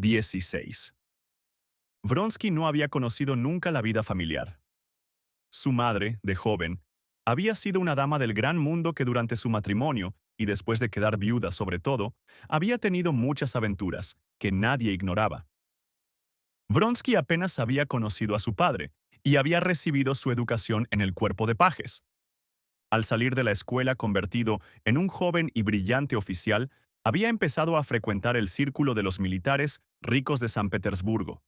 16. Vronsky no había conocido nunca la vida familiar. Su madre, de joven, había sido una dama del gran mundo que durante su matrimonio, y después de quedar viuda sobre todo, había tenido muchas aventuras, que nadie ignoraba. Vronsky apenas había conocido a su padre, y había recibido su educación en el cuerpo de pajes. Al salir de la escuela convertido en un joven y brillante oficial, había empezado a frecuentar el círculo de los militares ricos de San Petersburgo.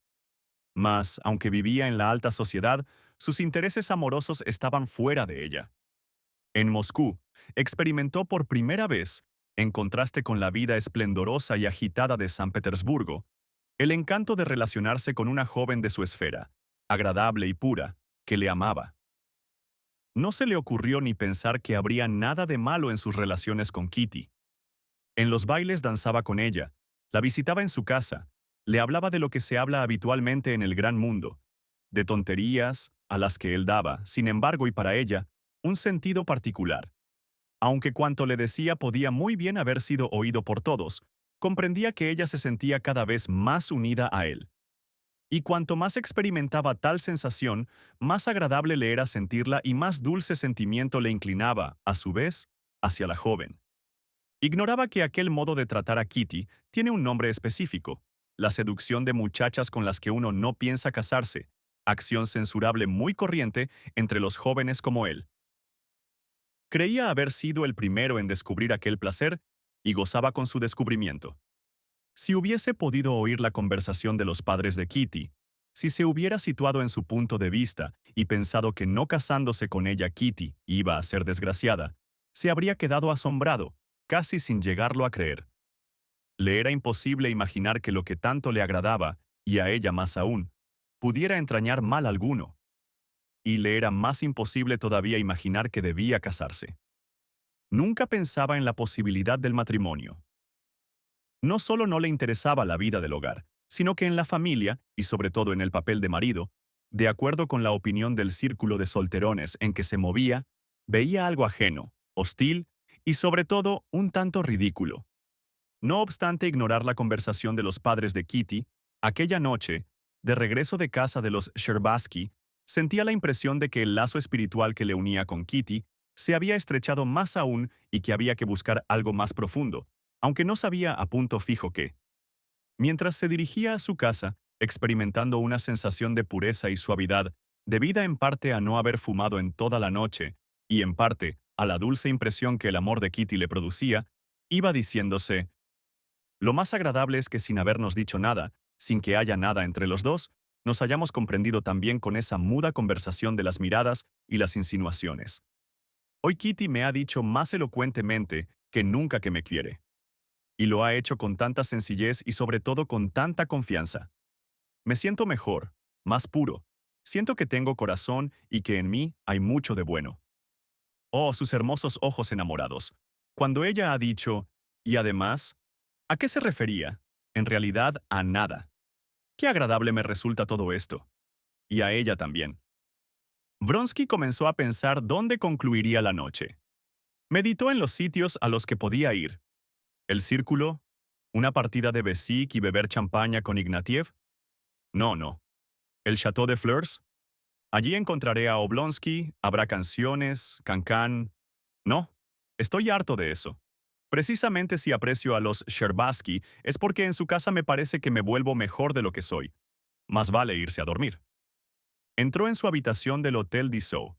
Mas, aunque vivía en la alta sociedad, sus intereses amorosos estaban fuera de ella. En Moscú, experimentó por primera vez, en contraste con la vida esplendorosa y agitada de San Petersburgo, el encanto de relacionarse con una joven de su esfera, agradable y pura, que le amaba. No se le ocurrió ni pensar que habría nada de malo en sus relaciones con Kitty. En los bailes danzaba con ella, la visitaba en su casa, le hablaba de lo que se habla habitualmente en el gran mundo, de tonterías a las que él daba, sin embargo y para ella, un sentido particular. Aunque cuanto le decía podía muy bien haber sido oído por todos, comprendía que ella se sentía cada vez más unida a él. Y cuanto más experimentaba tal sensación, más agradable le era sentirla y más dulce sentimiento le inclinaba, a su vez, hacia la joven. Ignoraba que aquel modo de tratar a Kitty tiene un nombre específico, la seducción de muchachas con las que uno no piensa casarse, acción censurable muy corriente entre los jóvenes como él. Creía haber sido el primero en descubrir aquel placer y gozaba con su descubrimiento. Si hubiese podido oír la conversación de los padres de Kitty, si se hubiera situado en su punto de vista y pensado que no casándose con ella Kitty iba a ser desgraciada, se habría quedado asombrado, casi sin llegarlo a creer. Le era imposible imaginar que lo que tanto le agradaba, y a ella más aún, pudiera entrañar mal alguno. Y le era más imposible todavía imaginar que debía casarse. Nunca pensaba en la posibilidad del matrimonio. No solo no le interesaba la vida del hogar, sino que en la familia, y sobre todo en el papel de marido, de acuerdo con la opinión del círculo de solterones en que se movía, veía algo ajeno, hostil y sobre todo un tanto ridículo. No obstante ignorar la conversación de los padres de Kitty, aquella noche, de regreso de casa de los Sherbatsky, sentía la impresión de que el lazo espiritual que le unía con Kitty se había estrechado más aún y que había que buscar algo más profundo, aunque no sabía a punto fijo qué. Mientras se dirigía a su casa, experimentando una sensación de pureza y suavidad, debida en parte a no haber fumado en toda la noche, y en parte a la dulce impresión que el amor de Kitty le producía, iba diciéndose: lo más agradable es que sin habernos dicho nada, sin que haya nada entre los dos, nos hayamos comprendido también con esa muda conversación de las miradas y las insinuaciones. Hoy Kitty me ha dicho más elocuentemente que nunca que me quiere. Y lo ha hecho con tanta sencillez y sobre todo con tanta confianza. Me siento mejor, más puro. Siento que tengo corazón y que en mí hay mucho de bueno. Oh, sus hermosos ojos enamorados. Cuando ella ha dicho, y además, ¿a qué se refería? En realidad, a nada. Qué agradable me resulta todo esto. Y a ella también. Vronsky comenzó a pensar dónde concluiría la noche. Meditó en los sitios a los que podía ir. ¿El círculo? ¿Una partida de Besic y beber champaña con Ignatiev? No, no. ¿El Château de Fleurs? Allí encontraré a Oblonsky, habrá canciones, cancán. No, estoy harto de eso. Precisamente si aprecio a los Sherbatsky es porque en su casa me parece que me vuelvo mejor de lo que soy. Más vale irse a dormir. Entró en su habitación del Hotel Dessau.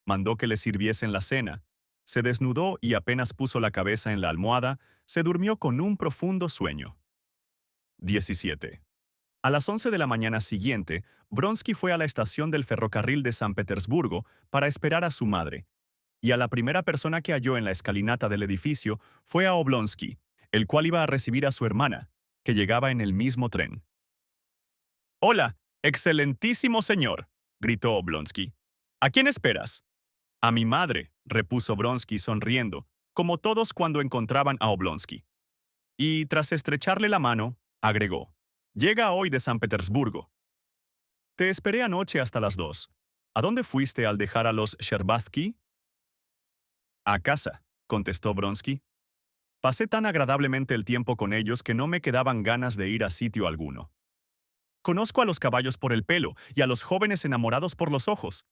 Mandó que le sirviesen la cena. Se desnudó y apenas puso la cabeza en la almohada, se durmió con un profundo sueño. 17. A las 11 de la mañana siguiente, Vronsky fue a la estación del ferrocarril de San Petersburgo para esperar a su madre, y a la primera persona que halló en la escalinata del edificio fue a Oblonsky, el cual iba a recibir a su hermana, que llegaba en el mismo tren. «Hola, excelentísimo señor», gritó Oblonsky. «¿A quién esperas?» «A mi madre», repuso Vronsky sonriendo, como todos cuando encontraban a Oblonsky. Y, tras estrecharle la mano, agregó: «Llega hoy de San Petersburgo. Te esperé anoche hasta las 2. ¿A dónde fuiste al dejar a los Sherbatsky?» «A casa», contestó Vronsky. Pasé tan agradablemente el tiempo con ellos que no me quedaban ganas de ir a sitio alguno. Conozco a los caballos por el pelo y a los jóvenes enamorados por los ojos,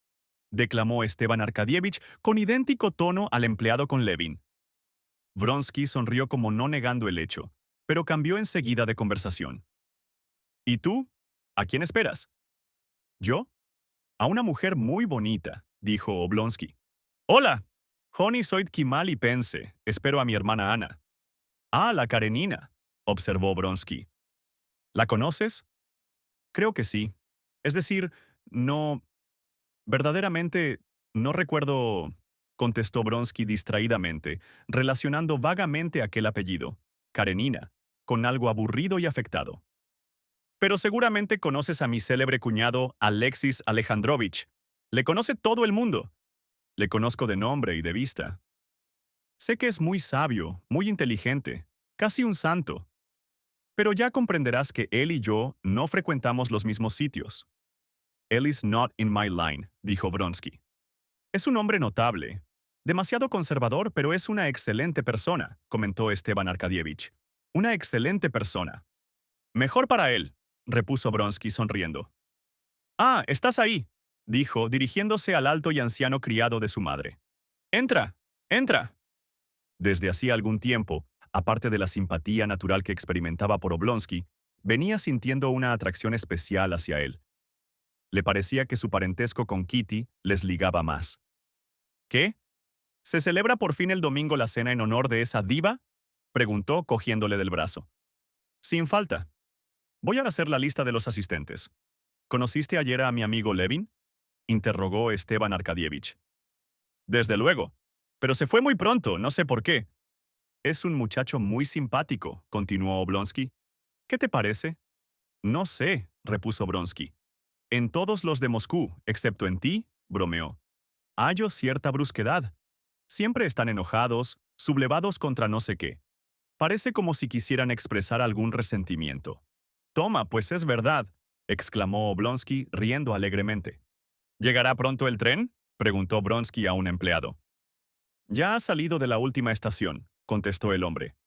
declamó Esteban Arkadievich con idéntico tono al empleado con Levin. Vronsky sonrió como no negando el hecho, pero cambió enseguida de conversación. ¿Y tú? ¿A quién esperas? ¿Yo? A una mujer muy bonita, dijo Oblonsky. Hola, Honey soy Kimal y Pense, espero a mi hermana Ana. Ah, la Karenina, observó Vronsky. ¿La conoces? Creo que sí. Es decir, no, verdaderamente no recuerdo, contestó Vronsky distraídamente, relacionando vagamente aquel apellido, Karenina, con algo aburrido y afectado. Pero seguramente conoces a mi célebre cuñado Alexis Alejandrovich. Le conoce todo el mundo. Le conozco de nombre y de vista. Sé que es muy sabio, muy inteligente, casi un santo. Pero ya comprenderás que él y yo no frecuentamos los mismos sitios. Él is not in my line, dijo Vronsky. Es un hombre notable. Demasiado conservador, pero es una excelente persona, comentó Esteban Arkadievich. Una excelente persona. Mejor para él, repuso Vronsky sonriendo. Ah, estás ahí, dijo, dirigiéndose al alto y anciano criado de su madre. Entra, entra. Desde hacía algún tiempo, aparte de la simpatía natural que experimentaba por Oblonsky, venía sintiendo una atracción especial hacia él. Le parecía que su parentesco con Kitty les ligaba más. ¿Qué? ¿Se celebra por fin el domingo la cena en honor de esa diva? Preguntó, cogiéndole del brazo. Sin falta. Voy a hacer la lista de los asistentes. ¿Conociste ayer a mi amigo Levin? Interrogó Esteban Arkadievich. Desde luego. Pero se fue muy pronto, no sé por qué. Es un muchacho muy simpático, continuó Oblonsky. ¿Qué te parece? No sé, repuso Vronsky. En todos los de Moscú, excepto en ti, bromeó. Hallo cierta brusquedad. Siempre están enojados, sublevados contra no sé qué. Parece como si quisieran expresar algún resentimiento. Toma, pues es verdad, exclamó Oblonsky riendo alegremente. ¿Llegará pronto el tren? Preguntó Vronsky a un empleado. Ya ha salido de la última estación, contestó el hombre.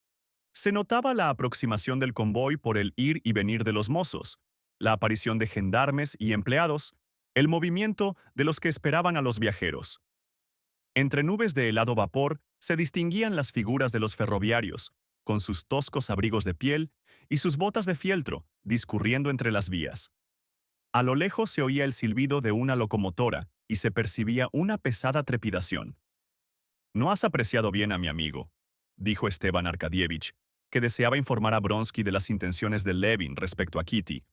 Se notaba la aproximación del convoy por el ir y venir de los mozos, la aparición de gendarmes y empleados, el movimiento de los que esperaban a los viajeros. Entre nubes de helado vapor se distinguían las figuras de los ferroviarios, con sus toscos abrigos de piel y sus botas de fieltro, discurriendo entre las vías. A lo lejos se oía el silbido de una locomotora y se percibía una pesada trepidación. «No has apreciado bien a mi amigo», dijo Esteban Arkadievich, que deseaba informar a Vronsky de las intenciones de Levin respecto a Kitty.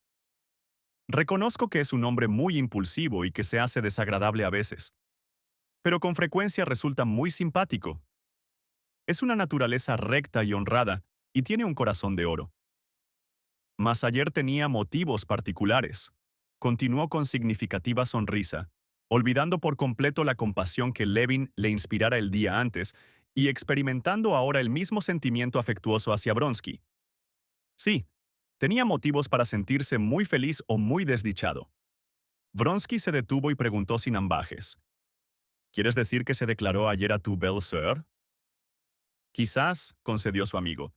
«Reconozco que es un hombre muy impulsivo y que se hace desagradable a veces, pero con frecuencia resulta muy simpático. Es una naturaleza recta y honrada y tiene un corazón de oro. Mas ayer tenía motivos particulares», continuó con significativa sonrisa, olvidando por completo la compasión que Levin le inspirara el día antes y experimentando ahora el mismo sentimiento afectuoso hacia Vronsky. Sí, tenía motivos para sentirse muy feliz o muy desdichado. Vronsky se detuvo y preguntó sin ambajes. ¿Quieres decir que se declaró ayer a tu belle-sœur? Quizás, concedió su amigo.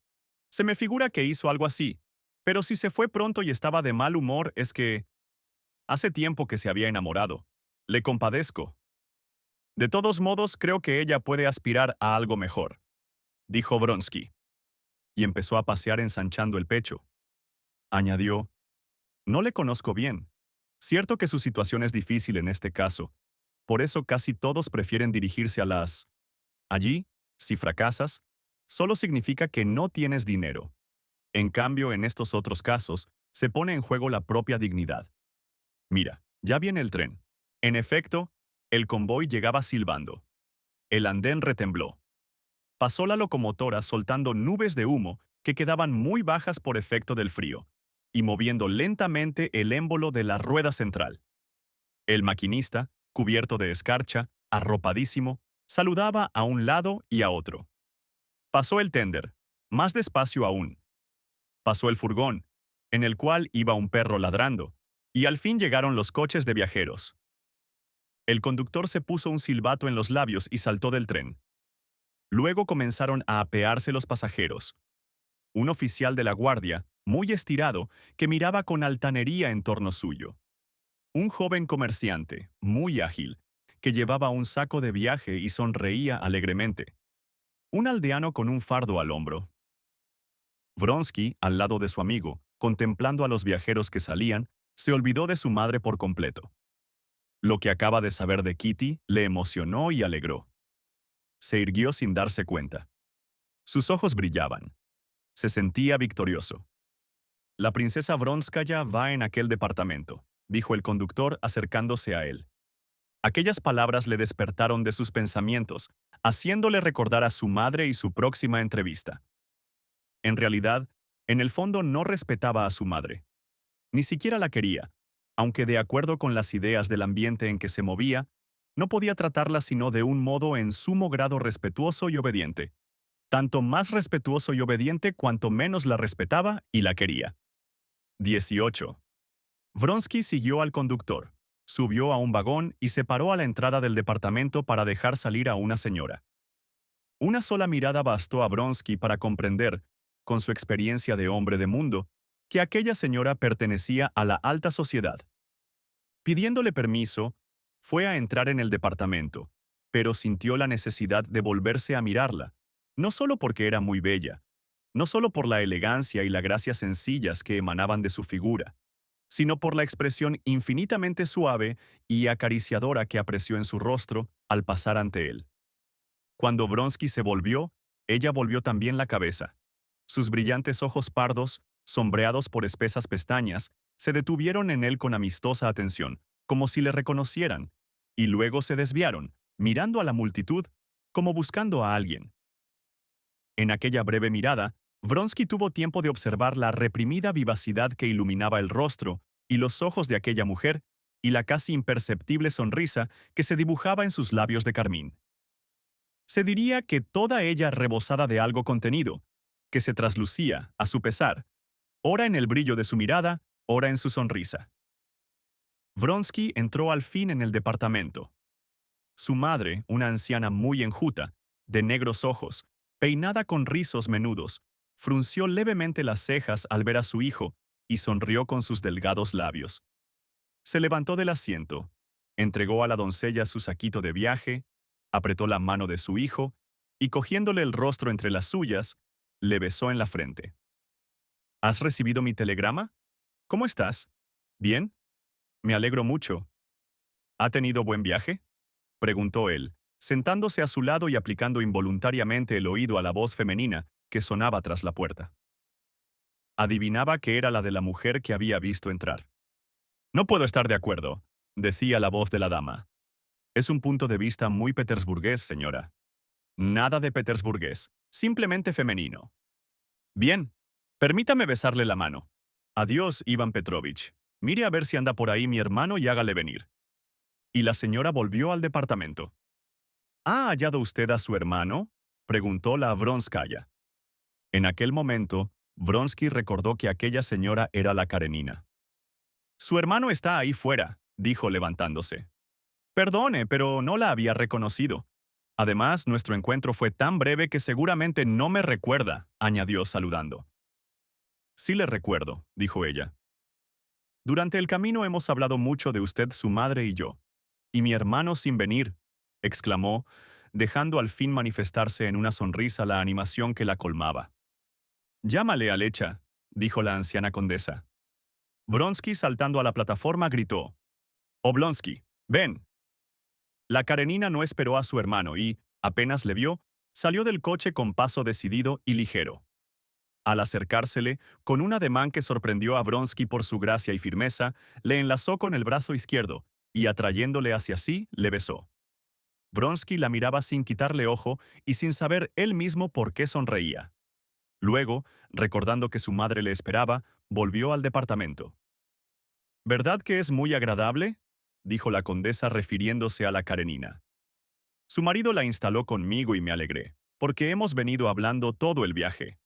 Se me figura que hizo algo así, pero si se fue pronto y estaba de mal humor es que hace tiempo que se había enamorado. Le compadezco. De todos modos, creo que ella puede aspirar a algo mejor, dijo Vronsky, y empezó a pasear ensanchando el pecho. Añadió, no le conozco bien. Cierto que su situación es difícil en este caso. Por eso casi todos prefieren dirigirse a las... Allí, si fracasas, solo significa que no tienes dinero. En cambio, en estos otros casos, se pone en juego la propia dignidad. Mira, ya viene el tren. En efecto, el convoy llegaba silbando. El andén retembló. Pasó la locomotora soltando nubes de humo que quedaban muy bajas por efecto del frío, y moviendo lentamente el émbolo de la rueda central. El maquinista, cubierto de escarcha, arropadísimo, saludaba a un lado y a otro. Pasó el tender, más despacio aún. Pasó el furgón, en el cual iba un perro ladrando, y al fin llegaron los coches de viajeros. El conductor se puso un silbato en los labios y saltó del tren. Luego comenzaron a apearse los pasajeros. Un oficial de la guardia, muy estirado, que miraba con altanería en torno suyo. Un joven comerciante, muy ágil, que llevaba un saco de viaje y sonreía alegremente. Un aldeano con un fardo al hombro. Vronsky, al lado de su amigo, contemplando a los viajeros que salían, se olvidó de su madre por completo. Lo que acaba de saber de Kitty le emocionó y alegró. Se irguió sin darse cuenta. Sus ojos brillaban. Se sentía victorioso. La princesa Vronskaya va en aquel departamento, dijo el conductor acercándose a él. Aquellas palabras le despertaron de sus pensamientos, haciéndole recordar a su madre y su próxima entrevista. En realidad, en el fondo no respetaba a su madre. Ni siquiera la quería, aunque de acuerdo con las ideas del ambiente en que se movía, no podía tratarla sino de un modo en sumo grado respetuoso y obediente. Tanto más respetuoso y obediente cuanto menos la respetaba y la quería. 18. Vronsky siguió al conductor, subió a un vagón y se paró a la entrada del departamento para dejar salir a una señora. Una sola mirada bastó a Vronsky para comprender, con su experiencia de hombre de mundo, que aquella señora pertenecía a la alta sociedad. Pidiéndole permiso, fue a entrar en el departamento, pero sintió la necesidad de volverse a mirarla, no solo porque era muy bella, no solo por la elegancia y la gracia sencillas que emanaban de su figura, sino por la expresión infinitamente suave y acariciadora que apreció en su rostro al pasar ante él. Cuando Vronsky se volvió, ella volvió también la cabeza. Sus brillantes ojos pardos, sombreados por espesas pestañas, se detuvieron en él con amistosa atención, como si le reconocieran, y luego se desviaron, mirando a la multitud, como buscando a alguien. En aquella breve mirada, Vronsky tuvo tiempo de observar la reprimida vivacidad que iluminaba el rostro y los ojos de aquella mujer, y la casi imperceptible sonrisa que se dibujaba en sus labios de carmín. Se diría que toda ella rebosada de algo contenido, que se traslucía, a su pesar, ora en el brillo de su mirada, ora en su sonrisa. Vronsky entró al fin en el departamento. Su madre, una anciana muy enjuta, de negros ojos, peinada con rizos menudos, frunció levemente las cejas al ver a su hijo y sonrió con sus delgados labios. Se levantó del asiento, entregó a la doncella su saquito de viaje, apretó la mano de su hijo y cogiéndole el rostro entre las suyas, le besó en la frente. ¿Has recibido mi telegrama? ¿Cómo estás? ¿Bien? Me alegro mucho. ¿Ha tenido buen viaje? Preguntó él, sentándose a su lado y aplicando involuntariamente el oído a la voz femenina que sonaba tras la puerta. Adivinaba que era la de la mujer que había visto entrar. No puedo estar de acuerdo, decía la voz de la dama. Es un punto de vista muy petersburgués, señora. Nada de petersburgués, simplemente femenino. Bien, permítame besarle la mano. Adiós, Iván Petrovich. Mire a ver si anda por ahí mi hermano y hágale venir. Y la señora volvió al departamento. ¿Ha hallado usted a su hermano? Preguntó la Vronskaya. En aquel momento, Vronsky recordó que aquella señora era la Karenina. Su hermano está ahí fuera, dijo levantándose. Perdone, pero no la había reconocido. Además, nuestro encuentro fue tan breve que seguramente no me recuerda, añadió saludando. Sí le recuerdo, dijo ella. Durante el camino hemos hablado mucho de usted, su madre y yo. Y mi hermano sin venir, exclamó, dejando al fin manifestarse en una sonrisa la animación que la colmaba. Llámale a Lecha, dijo la anciana condesa. Vronsky, saltando a la plataforma, gritó. Oblonsky, ven. La Karenina no esperó a su hermano y, apenas le vio, salió del coche con paso decidido y ligero. Al acercársele, con un ademán que sorprendió a Vronsky por su gracia y firmeza, le enlazó con el brazo izquierdo y, atrayéndole hacia sí, le besó. Vronsky la miraba sin quitarle ojo y sin saber él mismo por qué sonreía. Luego, recordando que su madre le esperaba, volvió al departamento. ¿Verdad que es muy agradable?, dijo la condesa refiriéndose a la Karenina. Su marido la instaló conmigo y me alegré, porque hemos venido hablando todo el viaje.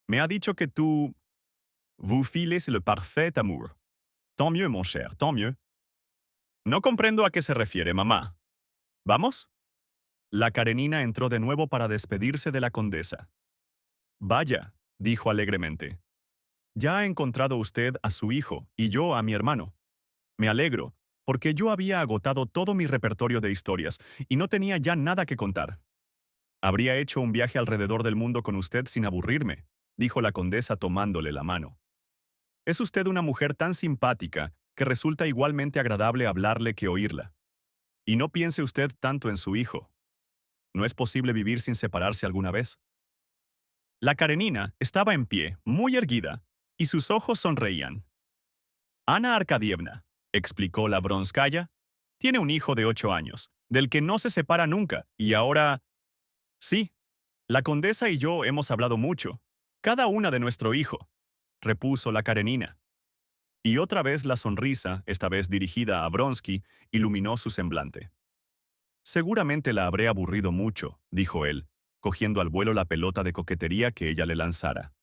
Me ha dicho que tú... Vous files le parfait amour. Tant mieux, mon cher, tant mieux. No comprendo a qué se refiere, mamá. ¿Vamos? La Karenina entró de nuevo para despedirse de la condesa. Vaya, dijo alegremente. Ya ha encontrado usted a su hijo y yo a mi hermano. Me alegro, porque yo había agotado todo mi repertorio de historias y no tenía ya nada que contar. Habría hecho un viaje alrededor del mundo con usted sin aburrirme, dijo la condesa tomándole la mano. Es usted una mujer tan simpática que resulta igualmente agradable hablarle que oírla. Y no piense usted tanto en su hijo. ¿No es posible vivir sin separarse alguna vez? La Karenina estaba en pie, muy erguida, y sus ojos sonreían. Ana Arkadievna, explicó la Bronskaya, tiene un hijo de 8 años, del que no se separa nunca, y ahora... Sí, la condesa y yo hemos hablado mucho, cada una de nuestro hijo, repuso la Karenina. Y otra vez la sonrisa, esta vez dirigida a Bronsky, iluminó su semblante. Seguramente la habré aburrido mucho, dijo él, cogiendo al vuelo la pelota de coquetería que ella le lanzara.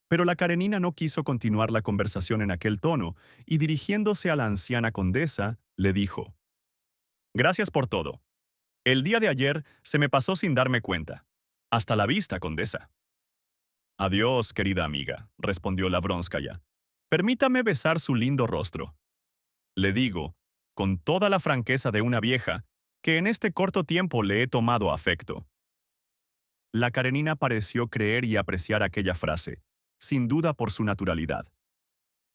Pero la Karenina no quiso continuar la conversación en aquel tono, y dirigiéndose a la anciana condesa, le dijo: «Gracias por todo. El día de ayer se me pasó sin darme cuenta. Hasta la vista, condesa». «Adiós, querida amiga», respondió la Bronskaya. «Permítame besar su lindo rostro. Le digo, con toda la franqueza de una vieja, que en este corto tiempo le he tomado afecto». La Karenina pareció creer y apreciar aquella frase, sin duda por su naturalidad.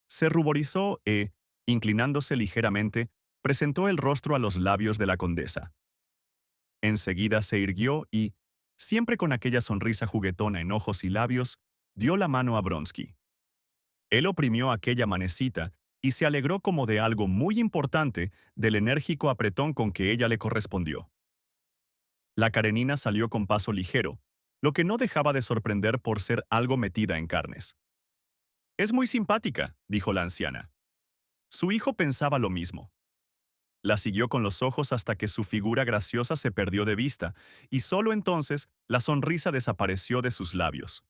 Se ruborizó e, inclinándose ligeramente, presentó el rostro a los labios de la condesa. Enseguida se irguió y, siempre con aquella sonrisa juguetona en ojos y labios, dio la mano a Bronsky. Él oprimió aquella manecita y se alegró como de algo muy importante del enérgico apretón con que ella le correspondió. La Karenina salió con paso ligero, lo que no dejaba de sorprender por ser algo metida en carnes. «Es muy simpática», dijo la anciana. Su hijo pensaba lo mismo. La siguió con los ojos hasta que su figura graciosa se perdió de vista, y solo entonces la sonrisa desapareció de sus labios.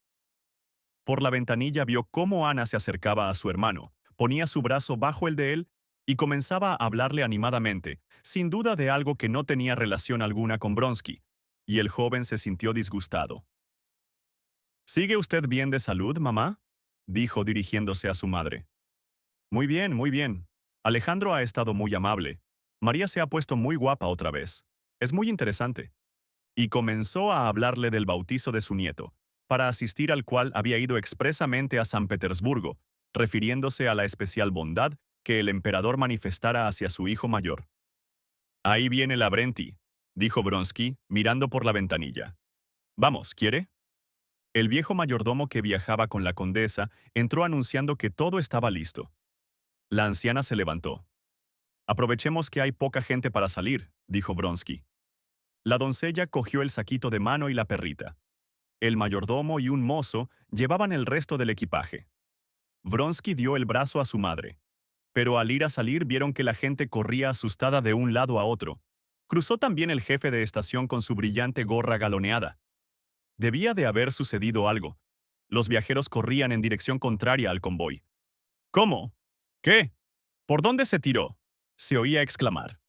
Por la ventanilla vio cómo Ana se acercaba a su hermano, ponía su brazo bajo el de él y comenzaba a hablarle animadamente, sin duda de algo que no tenía relación alguna con Bronsky, y el joven se sintió disgustado. «¿Sigue usted bien de salud, mamá?», dijo dirigiéndose a su madre. «Muy bien, muy bien. Alejandro ha estado muy amable. María se ha puesto muy guapa otra vez. Es muy interesante». Y comenzó a hablarle del bautizo de su nieto, para asistir al cual había ido expresamente a San Petersburgo, refiriéndose a la especial bondad que el emperador manifestara hacia su hijo mayor. «Ahí viene la Brenti», dijo Bronsky, mirando por la ventanilla. «Vamos, ¿quiere?». El viejo mayordomo que viajaba con la condesa entró anunciando que todo estaba listo. La anciana se levantó. «Aprovechemos que hay poca gente para salir», dijo Bronsky. La doncella cogió el saquito de mano y la perrita. El mayordomo y un mozo llevaban el resto del equipaje. Bronsky dio el brazo a su madre. Pero al ir a salir vieron que la gente corría asustada de un lado a otro. Cruzó también el jefe de estación con su brillante gorra galoneada. Debía de haber sucedido algo. Los viajeros corrían en dirección contraria al convoy. «¿Cómo? ¿Qué? ¿Por dónde se tiró?», se oía exclamar.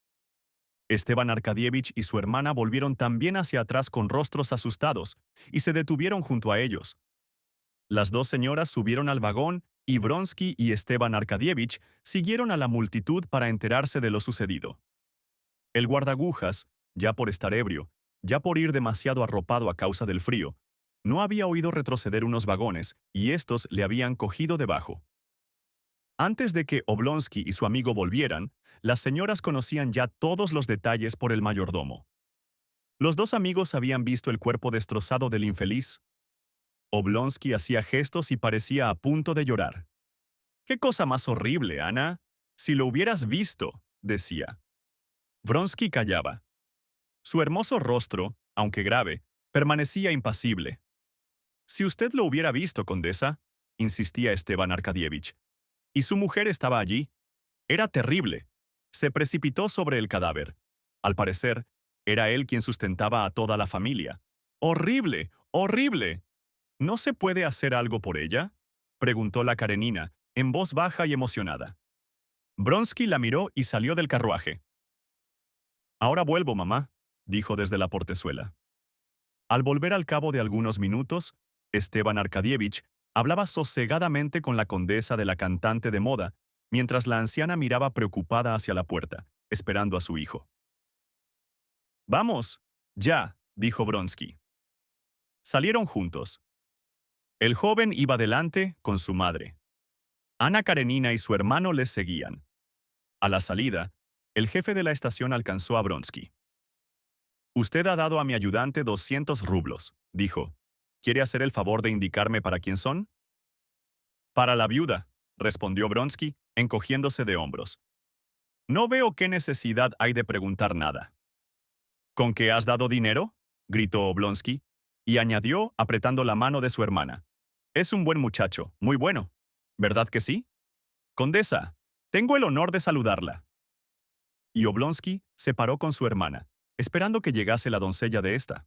Esteban Arkadievich y su hermana volvieron también hacia atrás con rostros asustados y se detuvieron junto a ellos. Las dos señoras subieron al vagón y Bronsky y Esteban Arkadievich siguieron a la multitud para enterarse de lo sucedido. El guardagujas, ya por estar ebrio, ya por ir demasiado arropado a causa del frío, no había oído retroceder unos vagones y estos le habían cogido debajo. Antes de que Oblonsky y su amigo volvieran, las señoras conocían ya todos los detalles por el mayordomo. Los dos amigos habían visto el cuerpo destrozado del infeliz. Oblonsky hacía gestos y parecía a punto de llorar. «¡Qué cosa más horrible, Ana! Si lo hubieras visto», decía. Bronsky callaba. Su hermoso rostro, aunque grave, permanecía impasible. «Si usted lo hubiera visto, condesa», insistía Esteban Arkadievich. «Y su mujer estaba allí. Era terrible. Se precipitó sobre el cadáver. Al parecer, era él quien sustentaba a toda la familia. ¡Horrible! ¡Horrible! ¿No se puede hacer algo por ella?», preguntó la Karenina, en voz baja y emocionada. Bronsky la miró y salió del carruaje. «Ahora vuelvo, mamá», dijo desde la portezuela. Al volver al cabo de algunos minutos, Esteban Arkadievich hablaba sosegadamente con la condesa de la cantante de moda, mientras la anciana miraba preocupada hacia la puerta, esperando a su hijo. «Vamos, ya», dijo Vronsky. Salieron juntos. El joven iba delante con su madre. Ana Karenina y su hermano les seguían. A la salida, el jefe de la estación alcanzó a Vronsky. «Usted ha dado a mi ayudante 200 rublos», dijo. «¿Quiere hacer el favor de indicarme para quién son?» «Para la viuda», respondió Vronsky, encogiéndose de hombros. «No veo qué necesidad hay de preguntar nada». «¿Con qué has dado dinero?», gritó Oblonsky, y añadió, apretando la mano de su hermana. «Es un buen muchacho, muy bueno. ¿Verdad que sí? Condesa, tengo el honor de saludarla». Y Oblonsky se paró con su hermana, esperando que llegase la doncella de esta.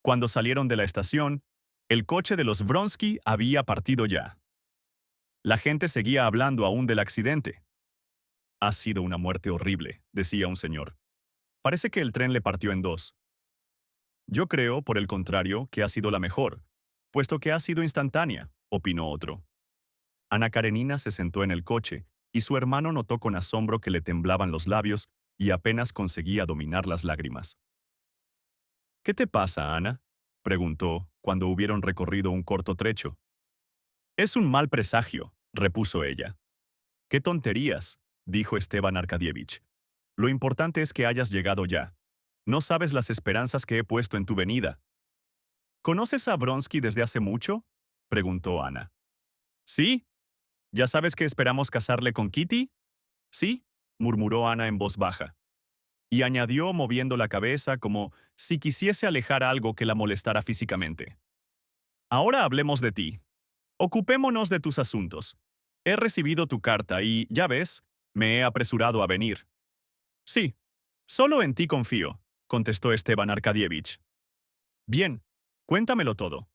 Cuando salieron de la estación, el coche de los Vronsky había partido ya. La gente seguía hablando aún del accidente. «Ha sido una muerte horrible», decía un señor. «Parece que el tren le partió en dos». «Yo creo, por el contrario, que ha sido la mejor, puesto que ha sido instantánea», opinó otro. Ana Karenina se sentó en el coche, y su hermano notó con asombro que le temblaban los labios y apenas conseguía dominar las lágrimas. «¿Qué te pasa, Ana?», preguntó, cuando hubieron recorrido un corto trecho. «Es un mal presagio», repuso ella. «¡Qué tonterías!», dijo Esteban Arkadievich. «Lo importante es que hayas llegado ya. No sabes las esperanzas que he puesto en tu venida». «¿Conoces a Vronsky desde hace mucho?», preguntó Ana. «Sí. ¿Ya sabes que esperamos casarle con Kitty?». «Sí», murmuró Ana en voz baja. Y añadió moviendo la cabeza como si quisiese alejar algo que la molestara físicamente. «Ahora hablemos de ti. Ocupémonos de tus asuntos. He recibido tu carta y, ya ves, me he apresurado a venir». «Sí, solo en ti confío», contestó Esteban Arkadievich. «Bien, cuéntamelo todo».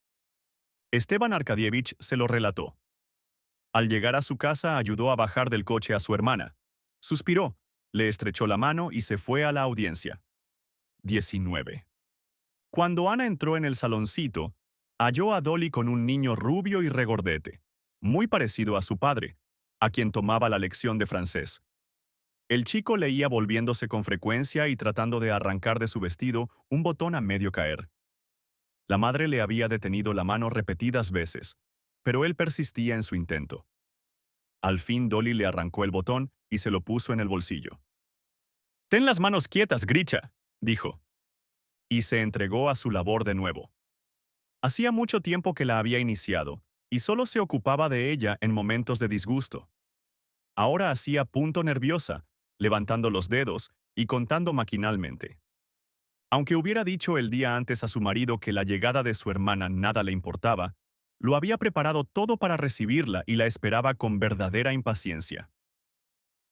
Esteban Arkadievich se lo relató. Al llegar a su casa ayudó a bajar del coche a su hermana. Suspiró, le estrechó la mano y se fue a la audiencia. 19. Cuando Ana entró en el saloncito, halló a Dolly con un niño rubio y regordete, muy parecido a su padre, a quien tomaba la lección de francés. El chico leía volviéndose con frecuencia y tratando de arrancar de su vestido un botón a medio caer. La madre le había detenido la mano repetidas veces, pero él persistía en su intento. Al fin Dolly le arrancó el botón y se lo puso en el bolsillo. «Ten las manos quietas, Grisha», dijo. Y se entregó a su labor de nuevo. Hacía mucho tiempo que la había iniciado, y solo se ocupaba de ella en momentos de disgusto. Ahora hacía punto nerviosa, levantando los dedos y contando maquinalmente. Aunque hubiera dicho el día antes a su marido que la llegada de su hermana nada le importaba, lo había preparado todo para recibirla y la esperaba con verdadera impaciencia.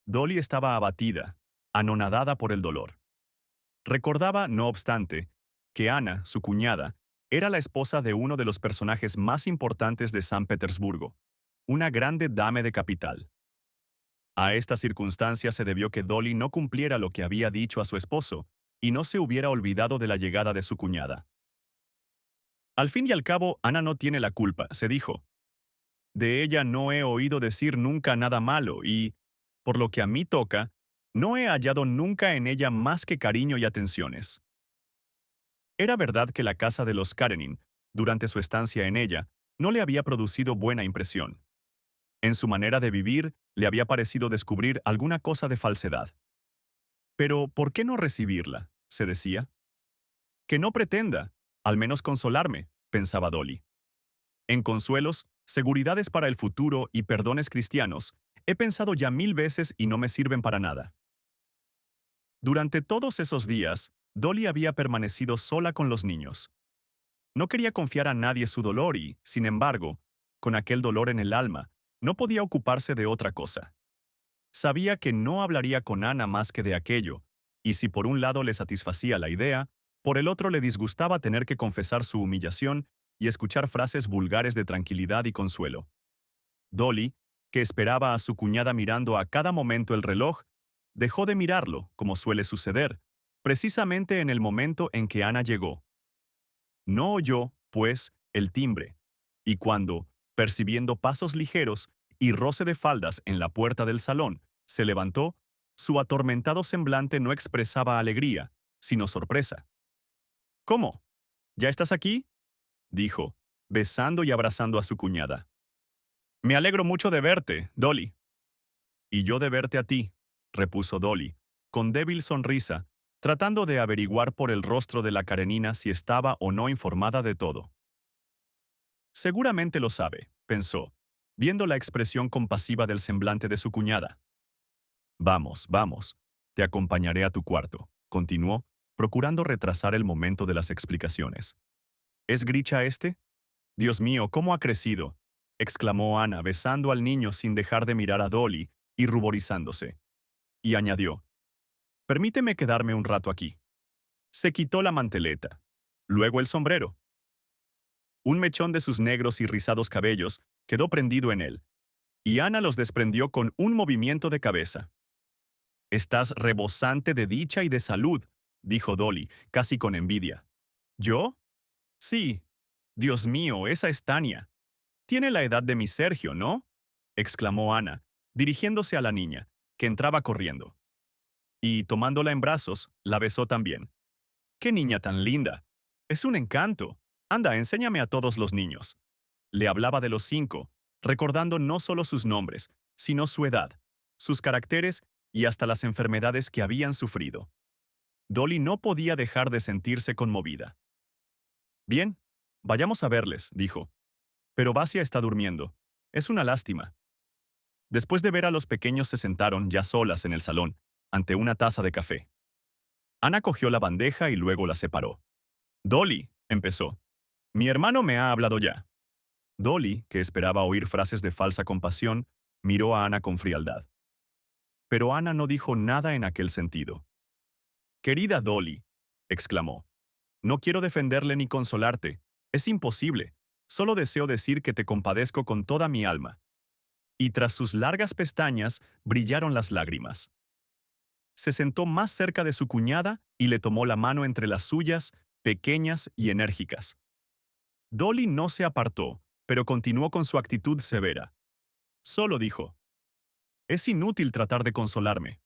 Dolly estaba abatida, anonadada por el dolor. Recordaba, no obstante, que Ana, su cuñada, era la esposa de uno de los personajes más importantes de San Petersburgo, una grande dame de capital. A esta circunstancia se debió que Dolly no cumpliera lo que había dicho a su esposo y no se hubiera olvidado de la llegada de su cuñada. Al fin y al cabo, Ana no tiene la culpa, se dijo. De ella no he oído decir nunca nada malo y, por lo que a mí toca, no he hallado nunca en ella más que cariño y atenciones. Era verdad que la casa de los Karenin, durante su estancia en ella, no le había producido buena impresión. En su manera de vivir, le había parecido descubrir alguna cosa de falsedad. Pero, ¿por qué no recibirla?, se decía. Que no pretenda, al menos consolarme, pensaba Dolly. En consuelos, seguridades para el futuro y perdones cristianos, he pensado ya 1000 veces y no me sirven para nada. Durante todos esos días, Dolly había permanecido sola con los niños. No quería confiar a nadie su dolor y, sin embargo, con aquel dolor en el alma, no podía ocuparse de otra cosa. Sabía que no hablaría con Ana más que de aquello, y si por un lado le satisfacía la idea, por el otro le disgustaba tener que confesar su humillación y escuchar frases vulgares de tranquilidad y consuelo. Dolly, que esperaba a su cuñada mirando a cada momento el reloj, dejó de mirarlo, como suele suceder, precisamente en el momento en que Ana llegó. No oyó, pues, el timbre, y cuando, percibiendo pasos ligeros y roce de faldas en la puerta del salón, se levantó, su atormentado semblante no expresaba alegría, sino sorpresa. ¿Cómo? ¿Ya estás aquí? Dijo, besando y abrazando a su cuñada. Me alegro mucho de verte, Dolly. Y yo de verte a ti, repuso Dolly, con débil sonrisa, tratando de averiguar por el rostro de la Karenina si estaba o no informada de todo. Seguramente lo sabe, pensó, viendo la expresión compasiva del semblante de su cuñada. Vamos, vamos, te acompañaré a tu cuarto, continuó, procurando retrasar el momento de las explicaciones. ¿Es Grisha este? Dios mío, ¿cómo ha crecido? Exclamó Ana, besando al niño sin dejar de mirar a Dolly y ruborizándose. Y añadió, permíteme quedarme un rato aquí. Se quitó la manteleta, luego el sombrero. Un mechón de sus negros y rizados cabellos quedó prendido en él, y Ana los desprendió con un movimiento de cabeza. Estás rebosante de dicha y de salud, dijo Dolly, casi con envidia. ¿Yo? Sí. Dios mío, esa es Tania. Tiene la edad de mi Sergio, ¿no? Exclamó Ana, dirigiéndose a la niña, que entraba corriendo. Y, tomándola en brazos, la besó también. ¡Qué niña tan linda! Es un encanto. Anda, enséñame a todos los niños. Le hablaba de los 5, recordando no solo sus nombres, sino su edad, sus caracteres y hasta las enfermedades que habían sufrido. Dolly no podía dejar de sentirse conmovida. Bien, vayamos a verles, dijo. Pero Basia está durmiendo. Es una lástima. Después de ver a los pequeños se sentaron ya solas en el salón, ante una taza de café. Ana cogió la bandeja y luego la separó. Dolly, empezó. Mi hermano me ha hablado ya. Dolly, que esperaba oír frases de falsa compasión, miró a Ana con frialdad. Pero Ana no dijo nada en aquel sentido. Querida Dolly, exclamó, no quiero defenderle ni consolarte. Es imposible. Solo deseo decir que te compadezco con toda mi alma. Y tras sus largas pestañas brillaron las lágrimas. Se sentó más cerca de su cuñada y le tomó la mano entre las suyas, pequeñas y enérgicas. Dolly no se apartó, pero continuó con su actitud severa. Solo dijo, es inútil tratar de consolarme.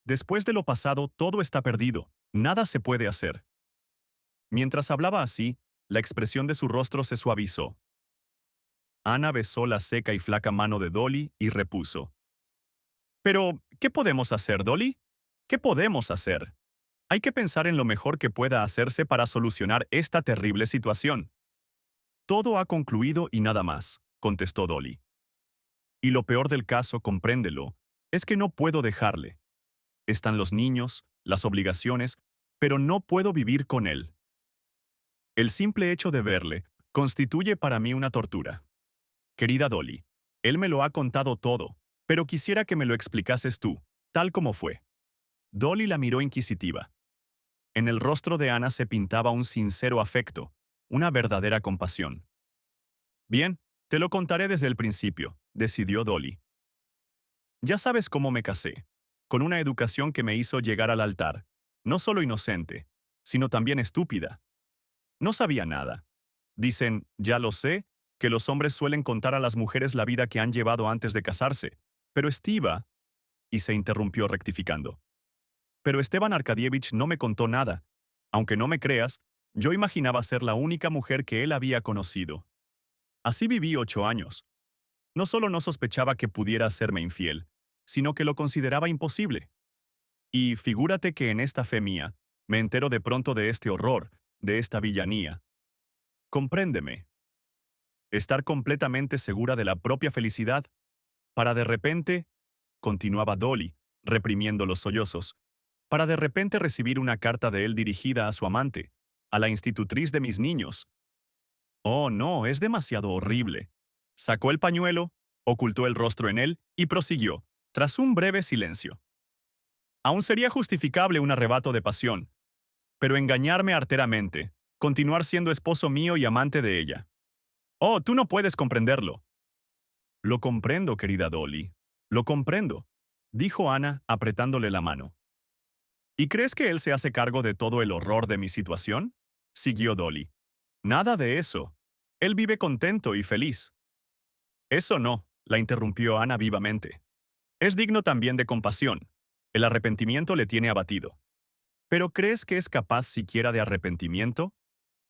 Después de lo pasado, todo está perdido, nada se puede hacer. Mientras hablaba así, la expresión de su rostro se suavizó. Ana besó la seca y flaca mano de Dolly y repuso. Pero, ¿qué podemos hacer, Dolly? ¿Qué podemos hacer? Hay que pensar en lo mejor que pueda hacerse para solucionar esta terrible situación. Todo ha concluido y nada más, contestó Dolly. Y lo peor del caso, compréndelo, es que no puedo dejarle. Están los niños, las obligaciones, pero no puedo vivir con él. El simple hecho de verle constituye para mí una tortura. Querida Dolly, él me lo ha contado todo, pero quisiera que me lo explicases tú, tal como fue. Dolly la miró inquisitiva. En el rostro de Ana se pintaba un sincero afecto, una verdadera compasión. Bien, te lo contaré desde el principio, decidió Dolly. Ya sabes cómo me casé, con una educación que me hizo llegar al altar, no solo inocente, sino también estúpida. No sabía nada. Dicen, ya lo sé, que los hombres suelen contar a las mujeres la vida que han llevado antes de casarse, pero Estiva, y se interrumpió rectificando. Pero Esteban Arkadievich no me contó nada. Aunque no me creas, yo imaginaba ser la única mujer que él había conocido. Así viví 8 años. No solo no sospechaba que pudiera hacerme infiel, sino que lo consideraba imposible. Y figúrate que en esta fe mía, me entero de pronto de este horror, de esta villanía. Compréndeme. Estar completamente segura de la propia felicidad, para de repente, continuaba Dolly, reprimiendo los sollozos, para de repente recibir una carta de él dirigida a su amante, a la institutriz de mis niños. Oh, no, es demasiado horrible. Sacó el pañuelo, ocultó el rostro en él y prosiguió, tras un breve silencio. Aún sería justificable un arrebato de pasión, pero engañarme arteramente, continuar siendo esposo mío y amante de ella. Oh, tú no puedes comprenderlo. Lo comprendo, querida Dolly. Lo comprendo, dijo Ana, apretándole la mano. ¿Y crees que él se hace cargo de todo el horror de mi situación? Siguió Dolly. Nada de eso. Él vive contento y feliz. Eso no, la interrumpió Ana vivamente. Es digno también de compasión. El arrepentimiento le tiene abatido. ¿Pero crees que es capaz siquiera de arrepentimiento?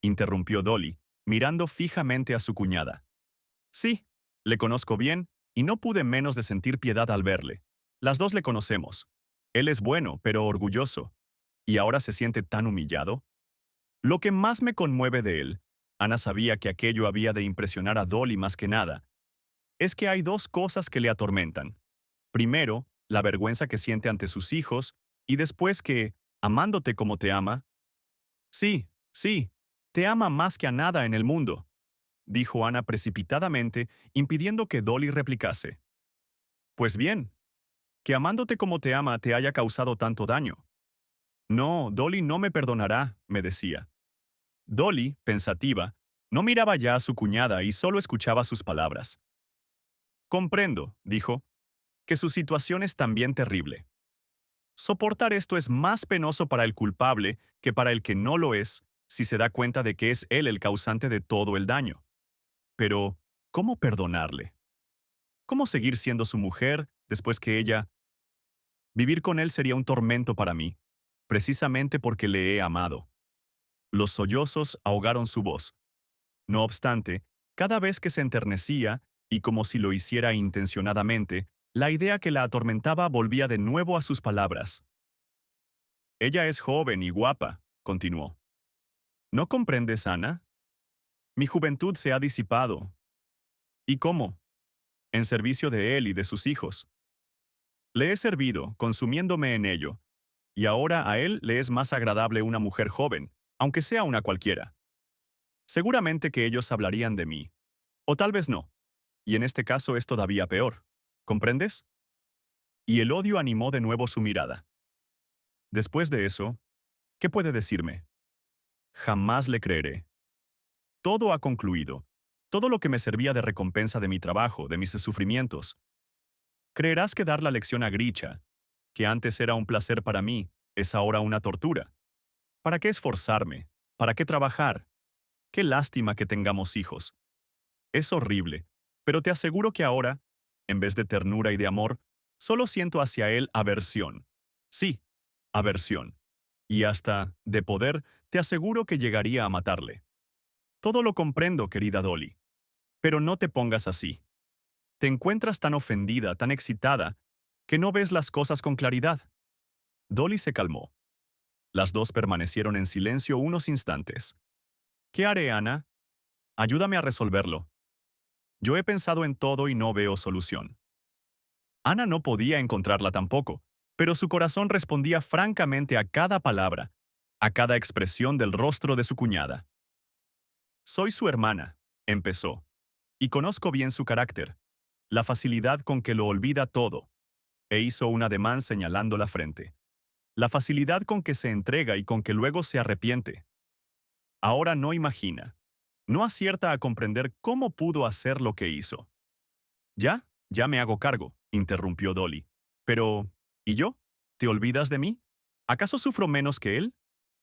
Interrumpió Dolly, mirando fijamente a su cuñada. Sí, le conozco bien, y no pude menos de sentir piedad al verle. Las dos le conocemos. Él es bueno, pero orgulloso. ¿Y ahora se siente tan humillado? Lo que más me conmueve de él, Ana sabía que aquello había de impresionar a Dolly más que nada, es que hay dos cosas que le atormentan. Primero, la vergüenza que siente ante sus hijos, y después que, amándote como te ama, sí, sí, te ama más que a nada en el mundo, dijo Ana precipitadamente, impidiendo que Dolly replicase. Pues bien, que amándote como te ama te haya causado tanto daño. No, Dolly no me perdonará, me decía. Dolly, pensativa, no miraba ya a su cuñada y solo escuchaba sus palabras. Comprendo, dijo, que su situación es también terrible. Soportar esto es más penoso para el culpable que para el que no lo es, si se da cuenta de que es él el causante de todo el daño. Pero, ¿cómo perdonarle? ¿Cómo seguir siendo su mujer después que ella... Vivir con él sería un tormento para mí, precisamente porque le he amado. Los sollozos ahogaron su voz. No obstante, cada vez que se enternecía, y como si lo hiciera intencionadamente, la idea que la atormentaba volvía de nuevo a sus palabras. Ella es joven y guapa, continuó. ¿No comprendes, Ana? Mi juventud se ha disipado. ¿Y cómo? En servicio de él y de sus hijos. Le he servido, consumiéndome en ello, y ahora a él le es más agradable una mujer joven, aunque sea una cualquiera. Seguramente que ellos hablarían de mí. O tal vez no. Y en este caso es todavía peor. ¿Comprendes? Y el odio animó de nuevo su mirada. Después de eso, ¿qué puede decirme? Jamás le creeré. Todo ha concluido. Todo lo que me servía de recompensa de mi trabajo, de mis sufrimientos. Creerás que dar la lección a Grisha, que antes era un placer para mí, es ahora una tortura. ¿Para qué esforzarme? ¿Para qué trabajar? Qué lástima que tengamos hijos. Es horrible, pero te aseguro que ahora, en vez de ternura y de amor, solo siento hacia él aversión. Sí, aversión. Y hasta, de poder, te aseguro que llegaría a matarle. Todo lo comprendo, querida Dolly. Pero no te pongas así. Te encuentras tan ofendida, tan excitada, que no ves las cosas con claridad. Dolly se calmó. Las dos permanecieron en silencio unos instantes. ¿Qué haré, Ana? Ayúdame a resolverlo. Yo he pensado en todo y no veo solución. Ana no podía encontrarla tampoco, pero su corazón respondía francamente a cada palabra, a cada expresión del rostro de su cuñada. Soy su hermana, empezó, y conozco bien su carácter, la facilidad con que lo olvida todo, e hizo un ademán señalando la frente. La facilidad con que se entrega y con que luego se arrepiente. Ahora no imagina, no acierta a comprender cómo pudo hacer lo que hizo. Ya me hago cargo, interrumpió Dolly. Pero, ¿y yo? ¿Te olvidas de mí? ¿Acaso sufro menos que él?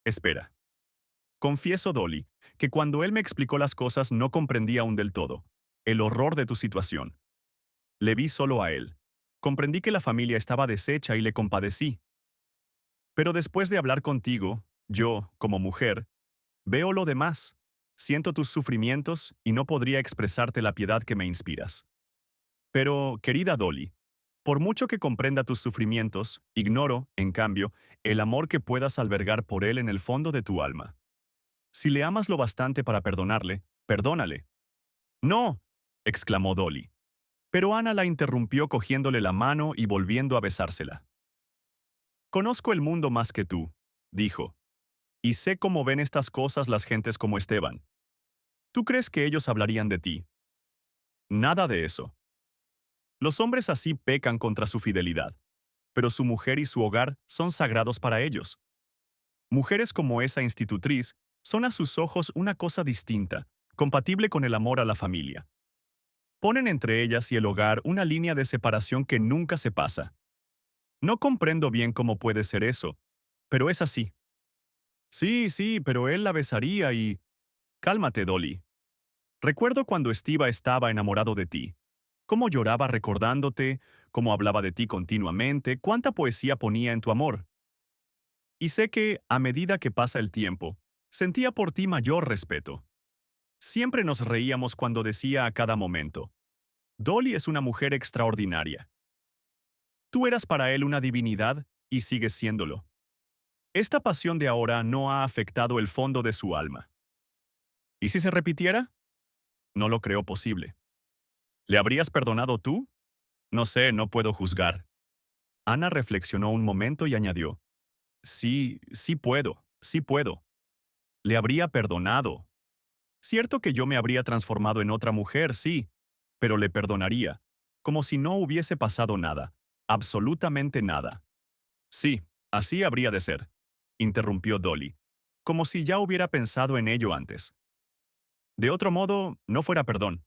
Espera. Confieso, Dolly, que cuando él me explicó las cosas no comprendía aún del todo el horror de tu situación. Le vi solo a él. Comprendí que la familia estaba deshecha y le compadecí. Pero después de hablar contigo, yo, como mujer, veo lo demás. Siento tus sufrimientos y no podría expresarte la piedad que me inspiras. Pero, querida Dolly, por mucho que comprenda tus sufrimientos, ignoro, en cambio, el amor que puedas albergar por él en el fondo de tu alma. Si le amas lo bastante para perdonarle, perdónale. ¡No! Exclamó Dolly. Pero Ana la interrumpió cogiéndole la mano y volviendo a besársela. Conozco el mundo más que tú, dijo, y sé cómo ven estas cosas las gentes como Esteban. ¿Tú crees que ellos hablarían de ti? Nada de eso. Los hombres así pecan contra su fidelidad, pero su mujer y su hogar son sagrados para ellos. Mujeres como esa institutriz son a sus ojos una cosa distinta, compatible con el amor a la familia. Ponen entre ellas y el hogar una línea de separación que nunca se pasa. No comprendo bien cómo puede ser eso, pero es así. Sí, sí, pero él la besaría y... Cálmate, Dolly. Recuerdo cuando Steve estaba enamorado de ti. Cómo lloraba recordándote, cómo hablaba de ti continuamente, cuánta poesía ponía en tu amor. Y sé que, a medida que pasa el tiempo, sentía por ti mayor respeto. Siempre nos reíamos cuando decía a cada momento, Dolly es una mujer extraordinaria. Tú eras para él una divinidad y sigues siéndolo. Esta pasión de ahora no ha afectado el fondo de su alma. ¿Y si se repitiera? No lo creo posible. ¿Le habrías perdonado tú? No sé, no puedo juzgar. Ana reflexionó un momento y añadió, sí, sí puedo, sí puedo. Le habría perdonado. Cierto que yo me habría transformado en otra mujer, sí, pero le perdonaría, como si no hubiese pasado nada, absolutamente nada. Sí, así habría de ser, interrumpió Dolly, como si ya hubiera pensado en ello antes. De otro modo, no fuera perdón.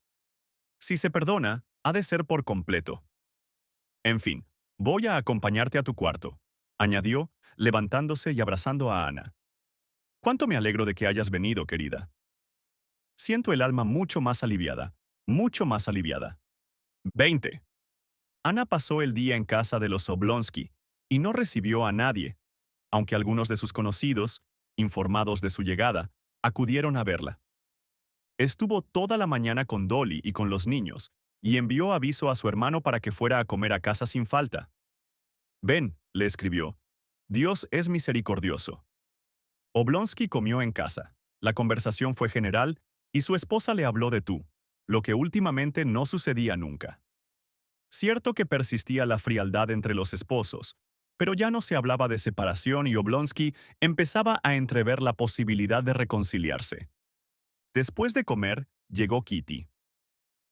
Si se perdona, ha de ser por completo. En fin, voy a acompañarte a tu cuarto, añadió, levantándose y abrazando a Ana. Cuánto me alegro de que hayas venido, querida. Siento el alma mucho más aliviada, mucho más aliviada. 20. Ana pasó el día en casa de los Oblonsky y no recibió a nadie, aunque algunos de sus conocidos, informados de su llegada, acudieron a verla. Estuvo toda la mañana con Dolly y con los niños, y envió aviso a su hermano para que fuera a comer a casa sin falta. Ven, le escribió. Dios es misericordioso. Oblonsky comió en casa. La conversación fue general y su esposa le habló de tú, lo que últimamente no sucedía nunca. Cierto que persistía la frialdad entre los esposos, pero ya no se hablaba de separación y Oblonsky empezaba a entrever la posibilidad de reconciliarse. Después de comer, llegó Kitty.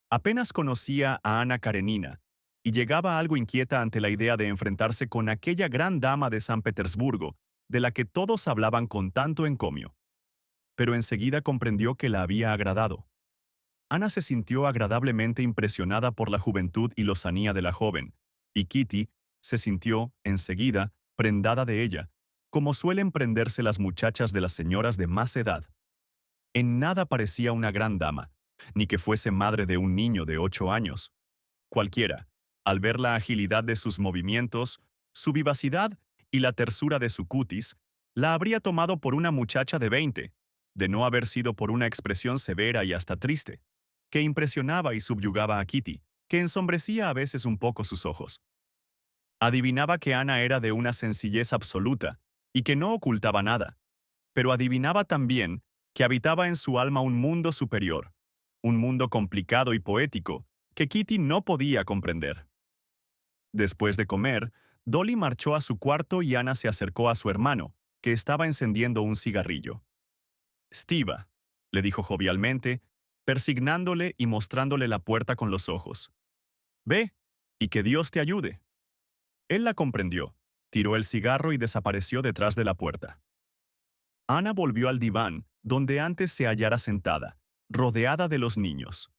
Apenas conocía a Ana Karenina y llegaba algo inquieta ante la idea de enfrentarse con aquella gran dama de San Petersburgo, de la que todos hablaban con tanto encomio. Pero enseguida comprendió que la había agradado. Ana se sintió agradablemente impresionada por la juventud y lozanía de la joven, y Kitty se sintió, enseguida, prendada de ella, como suelen prenderse las muchachas de las señoras de más edad. En nada parecía una gran dama, ni que fuese madre de un niño de 8 años. Cualquiera, al ver la agilidad de sus movimientos, su vivacidad y la tersura de su cutis, la habría tomado por una muchacha de 20, de no haber sido por una expresión severa y hasta triste, que impresionaba y subyugaba a Kitty, que ensombrecía a veces un poco sus ojos. Adivinaba que Ana era de una sencillez absoluta y que no ocultaba nada, pero adivinaba también que habitaba en su alma un mundo superior, un mundo complicado y poético que Kitty no podía comprender. Después de comer, Dolly marchó a su cuarto y Ana se acercó a su hermano, que estaba encendiendo un cigarrillo. Stiva, le dijo jovialmente, persignándole y mostrándole la puerta con los ojos. Ve, y que Dios te ayude. Él la comprendió, tiró el cigarro y desapareció detrás de la puerta. Ana volvió al diván, donde antes se hallara sentada, rodeada de los niños.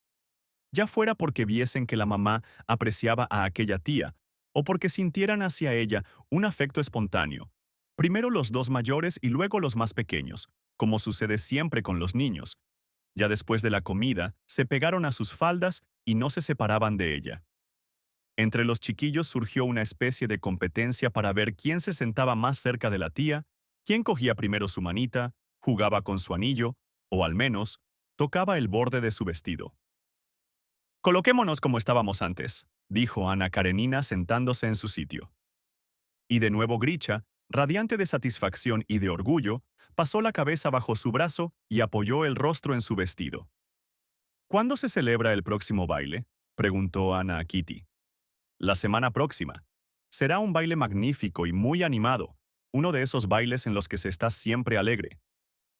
Ya fuera porque viesen que la mamá apreciaba a aquella tía, o porque sintieran hacia ella un afecto espontáneo. Primero los dos mayores y luego los más pequeños, como sucede siempre con los niños. Ya después de la comida, se pegaron a sus faldas y no se separaban de ella. Entre los chiquillos surgió una especie de competencia para ver quién se sentaba más cerca de la tía, quién cogía primero su manita, jugaba con su anillo, o al menos, tocaba el borde de su vestido. Coloquémonos como estábamos antes, dijo Ana Karenina sentándose en su sitio. Y de nuevo Grisha, radiante de satisfacción y de orgullo, pasó la cabeza bajo su brazo y apoyó el rostro en su vestido. ¿Cuándo se celebra el próximo baile?, preguntó Ana a Kitty. La semana próxima. Será un baile magnífico y muy animado, uno de esos bailes en los que se está siempre alegre.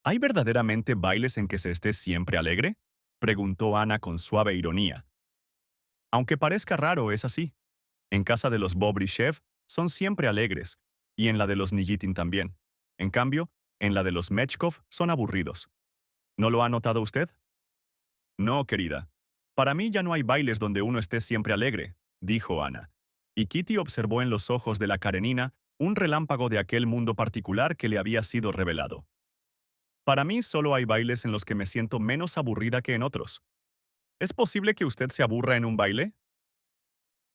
¿Hay verdaderamente bailes en que se esté siempre alegre?, preguntó Ana con suave ironía. Aunque parezca raro, es así. En casa de los Bobryshev son siempre alegres, y en la de los Nikitin también. En cambio, en la de los Mechkov son aburridos. ¿No lo ha notado usted? No, querida. Para mí ya no hay bailes donde uno esté siempre alegre, dijo Ana. Y Kitty observó en los ojos de la Karenina un relámpago de aquel mundo particular que le había sido revelado. Para mí solo hay bailes en los que me siento menos aburrida que en otros. ¿Es posible que usted se aburra en un baile?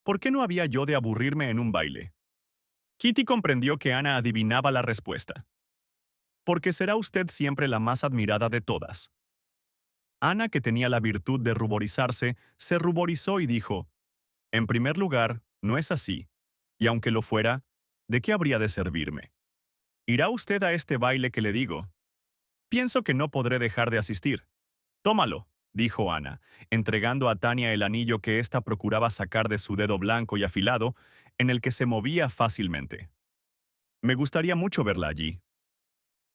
¿Por qué no había yo de aburrirme en un baile? Kitty comprendió que Ana adivinaba la respuesta. Porque será usted siempre la más admirada de todas. Ana, que tenía la virtud de ruborizarse, se ruborizó y dijo, en primer lugar, no es así. Y aunque lo fuera, ¿de qué habría de servirme? ¿Irá usted a este baile que le digo? Pienso que no podré dejar de asistir. Tómalo, dijo Ana, entregando a Tania el anillo que ésta procuraba sacar de su dedo blanco y afilado, en el que se movía fácilmente. Me gustaría mucho verla allí.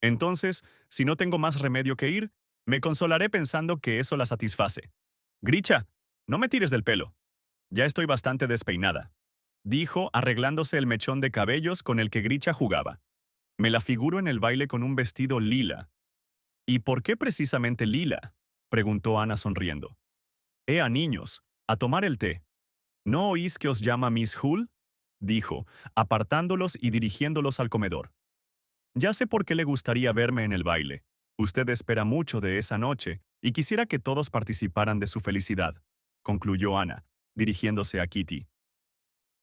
Entonces, si no tengo más remedio que ir, me consolaré pensando que eso la satisface. Gricha, no me tires del pelo. Ya estoy bastante despeinada, dijo, arreglándose el mechón de cabellos con el que Gricha jugaba. Me la figuro en el baile con un vestido lila. ¿Y por qué precisamente lila? Preguntó Ana sonriendo. Niños, a tomar el té. ¿No oís que os llama Miss Hull? Dijo, apartándolos y dirigiéndolos al comedor. Ya sé por qué le gustaría verme en el baile. Usted espera mucho de esa noche y quisiera que todos participaran de su felicidad, concluyó Ana, dirigiéndose a Kitty.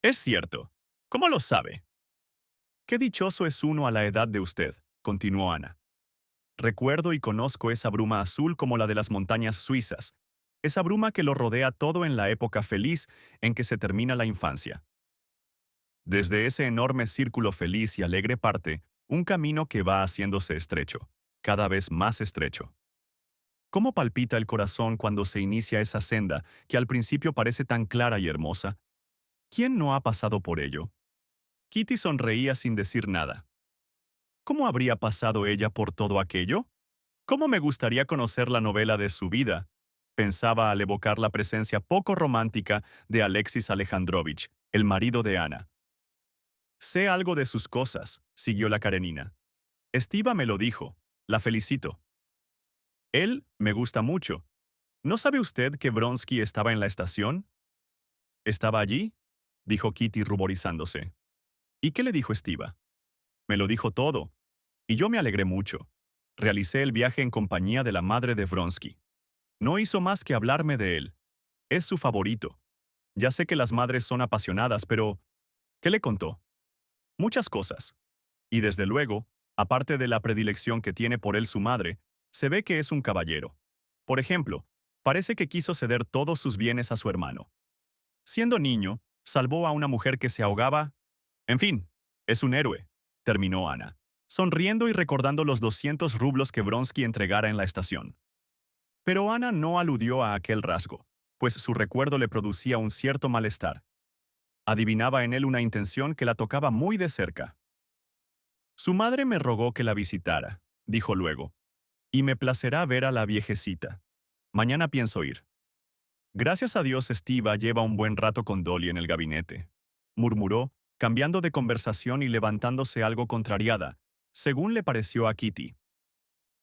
Es cierto. ¿Cómo lo sabe? Qué dichoso es uno a la edad de usted, continuó Ana. Recuerdo y conozco esa bruma azul como la de las montañas suizas, esa bruma que lo rodea todo en la época feliz en que se termina la infancia. Desde ese enorme círculo feliz y alegre parte, un camino que va haciéndose estrecho, cada vez más estrecho. ¿Cómo palpita el corazón cuando se inicia esa senda que al principio parece tan clara y hermosa? ¿Quién no ha pasado por ello? Kitty sonreía sin decir nada. ¿Cómo habría pasado ella por todo aquello? ¿Cómo me gustaría conocer la novela de su vida? Pensaba al evocar la presencia poco romántica de Alexis Alejandrovich, el marido de Ana. Sé algo de sus cosas, siguió la Karenina. Estiva me lo dijo. La felicito. Él me gusta mucho. ¿No sabe usted que Vronsky estaba en la estación? ¿Estaba allí? Dijo Kitty ruborizándose. ¿Y qué le dijo Estiva? Me lo dijo todo. Y yo me alegré mucho. Realicé el viaje en compañía de la madre de Vronsky. No hizo más que hablarme de él. Es su favorito. Ya sé que las madres son apasionadas, pero ¿qué le contó? Muchas cosas. Y desde luego, aparte de la predilección que tiene por él su madre, se ve que es un caballero. Por ejemplo, parece que quiso ceder todos sus bienes a su hermano. Siendo niño, salvó a una mujer que se ahogaba. En fin, es un héroe, terminó Ana, sonriendo y recordando los 200 rublos que Vronsky entregara en la estación. Pero Ana no aludió a aquel rasgo, pues su recuerdo le producía un cierto malestar. Adivinaba en él una intención que la tocaba muy de cerca. Su madre me rogó que la visitara, dijo luego, y me placerá ver a la viejecita. Mañana pienso ir. Gracias a Dios Estiva lleva un buen rato con Dolly en el gabinete, murmuró, cambiando de conversación y levantándose algo contrariada, según le pareció a Kitty.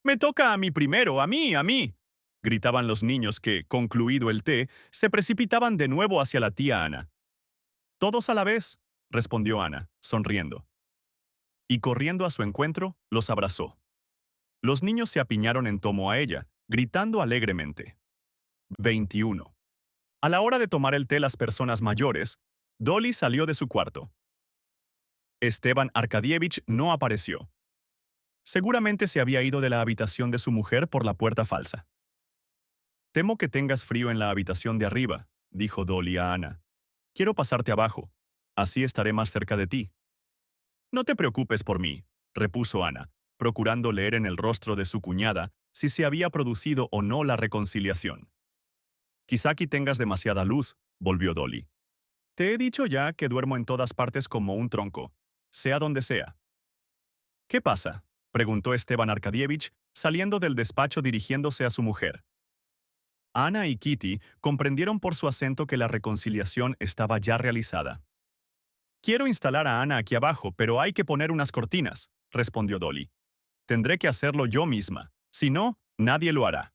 «Me toca a mí primero, a mí, a mí», gritaban los niños que, concluido el té, se precipitaban de nuevo hacia la tía Ana. «Todos a la vez», respondió Ana, sonriendo. Y corriendo a su encuentro, los abrazó. Los niños se apiñaron en torno a ella, gritando alegremente. 21. A la hora de tomar el té las personas mayores, Dolly salió de su cuarto. Esteban Arkadievich no apareció. Seguramente se había ido de la habitación de su mujer por la puerta falsa. Temo que tengas frío en la habitación de arriba, dijo Dolly a Ana. Quiero pasarte abajo. Así estaré más cerca de ti. No te preocupes por mí, repuso Ana, procurando leer en el rostro de su cuñada si se había producido o no la reconciliación. Quizá aquí tengas demasiada luz, volvió Dolly. Te he dicho ya que duermo en todas partes como un tronco, sea donde sea. ¿Qué pasa?, preguntó Esteban Arkadievich, saliendo del despacho dirigiéndose a su mujer. Ana y Kitty comprendieron por su acento que la reconciliación estaba ya realizada. Quiero instalar a Ana aquí abajo, pero hay que poner unas cortinas, respondió Dolly. Tendré que hacerlo yo misma, si no, nadie lo hará.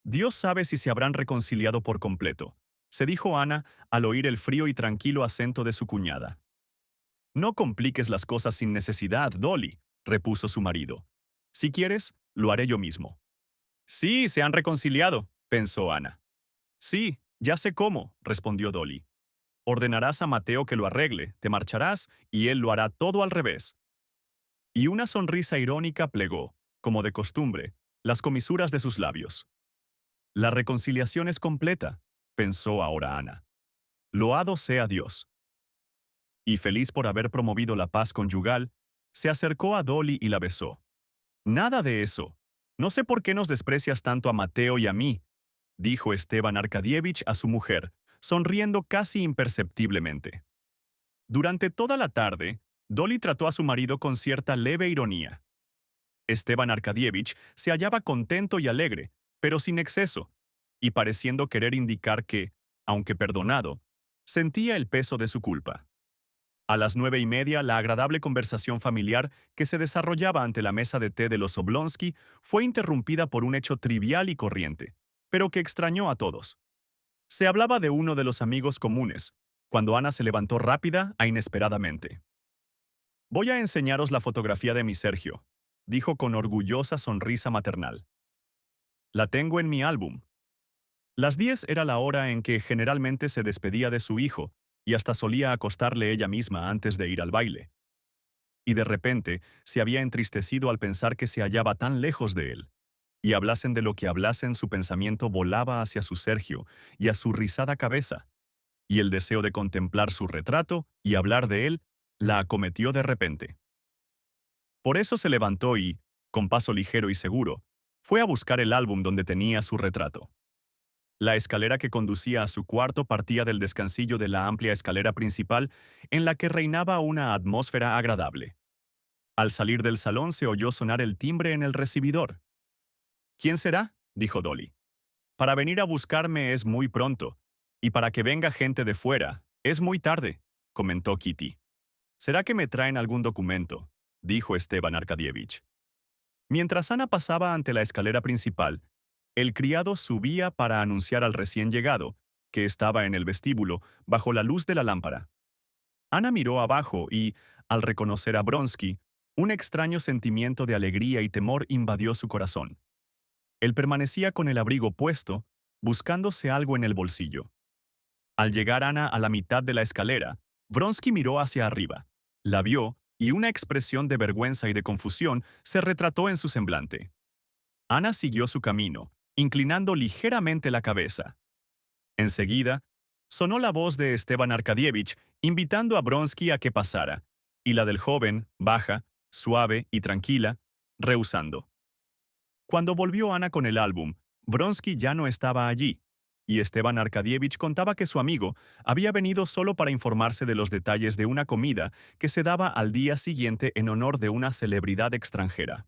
Dios sabe si se habrán reconciliado por completo, se dijo Ana al oír el frío y tranquilo acento de su cuñada. No compliques las cosas sin necesidad, Dolly, repuso su marido. Si quieres, lo haré yo mismo. Sí, se han reconciliado, pensó Ana. Sí, ya sé cómo, respondió Dolly. Ordenarás a Mateo que lo arregle, te marcharás y él lo hará todo al revés. Y una sonrisa irónica plegó, como de costumbre, las comisuras de sus labios. La reconciliación es completa, pensó ahora Ana. Loado sea Dios. Y feliz por haber promovido la paz conyugal, se acercó a Dolly y la besó. Nada de eso. No sé por qué nos desprecias tanto a Mateo y a mí, dijo Esteban Arkadievich a su mujer, sonriendo casi imperceptiblemente. Durante toda la tarde, Dolly trató a su marido con cierta leve ironía. Esteban Arkadievich se hallaba contento y alegre, pero sin exceso, y pareciendo querer indicar que, aunque perdonado, sentía el peso de su culpa. A las 9:30, la agradable conversación familiar que se desarrollaba ante la mesa de té de los Oblonsky fue interrumpida por un hecho trivial y corriente, pero que extrañó a todos. Se hablaba de uno de los amigos comunes, cuando Ana se levantó rápida e inesperadamente. Voy a enseñaros la fotografía de mi Sergio, dijo con orgullosa sonrisa maternal. La tengo en mi álbum. Las 10 era la hora en que generalmente se despedía de su hijo, y hasta solía acostarle ella misma antes de ir al baile. Y de repente se había entristecido al pensar que se hallaba tan lejos de él. Y hablasen de lo que hablasen, su pensamiento volaba hacia su Sergio y a su rizada cabeza, y el deseo de contemplar su retrato y hablar de él la acometió de repente. Por eso se levantó y, con paso ligero y seguro, fue a buscar el álbum donde tenía su retrato. La escalera que conducía a su cuarto partía del descansillo de la amplia escalera principal, en la que reinaba una atmósfera agradable. Al salir del salón se oyó sonar el timbre en el recibidor. ¿Quién será?, dijo Dolly. Para venir a buscarme es muy pronto, y para que venga gente de fuera, es muy tarde, comentó Kitty. ¿Será que me traen algún documento?, dijo Esteban Arkadievich. Mientras Ana pasaba ante la escalera principal, el criado subía para anunciar al recién llegado, que estaba en el vestíbulo, bajo la luz de la lámpara. Ana miró abajo y, al reconocer a Bronsky, un extraño sentimiento de alegría y temor invadió su corazón. Él permanecía con el abrigo puesto, buscándose algo en el bolsillo. Al llegar Ana a la mitad de la escalera, Bronsky miró hacia arriba, la vio y una expresión de vergüenza y de confusión se retrató en su semblante. Ana siguió su camino, inclinando ligeramente la cabeza. Enseguida, sonó la voz de Esteban Arkadievich invitando a Bronsky a que pasara, y la del joven, baja, suave y tranquila, rehusando. Cuando volvió Ana con el álbum, Bronsky ya no estaba allí, y Esteban Arkadievich contaba que su amigo había venido solo para informarse de los detalles de una comida que se daba al día siguiente en honor de una celebridad extranjera.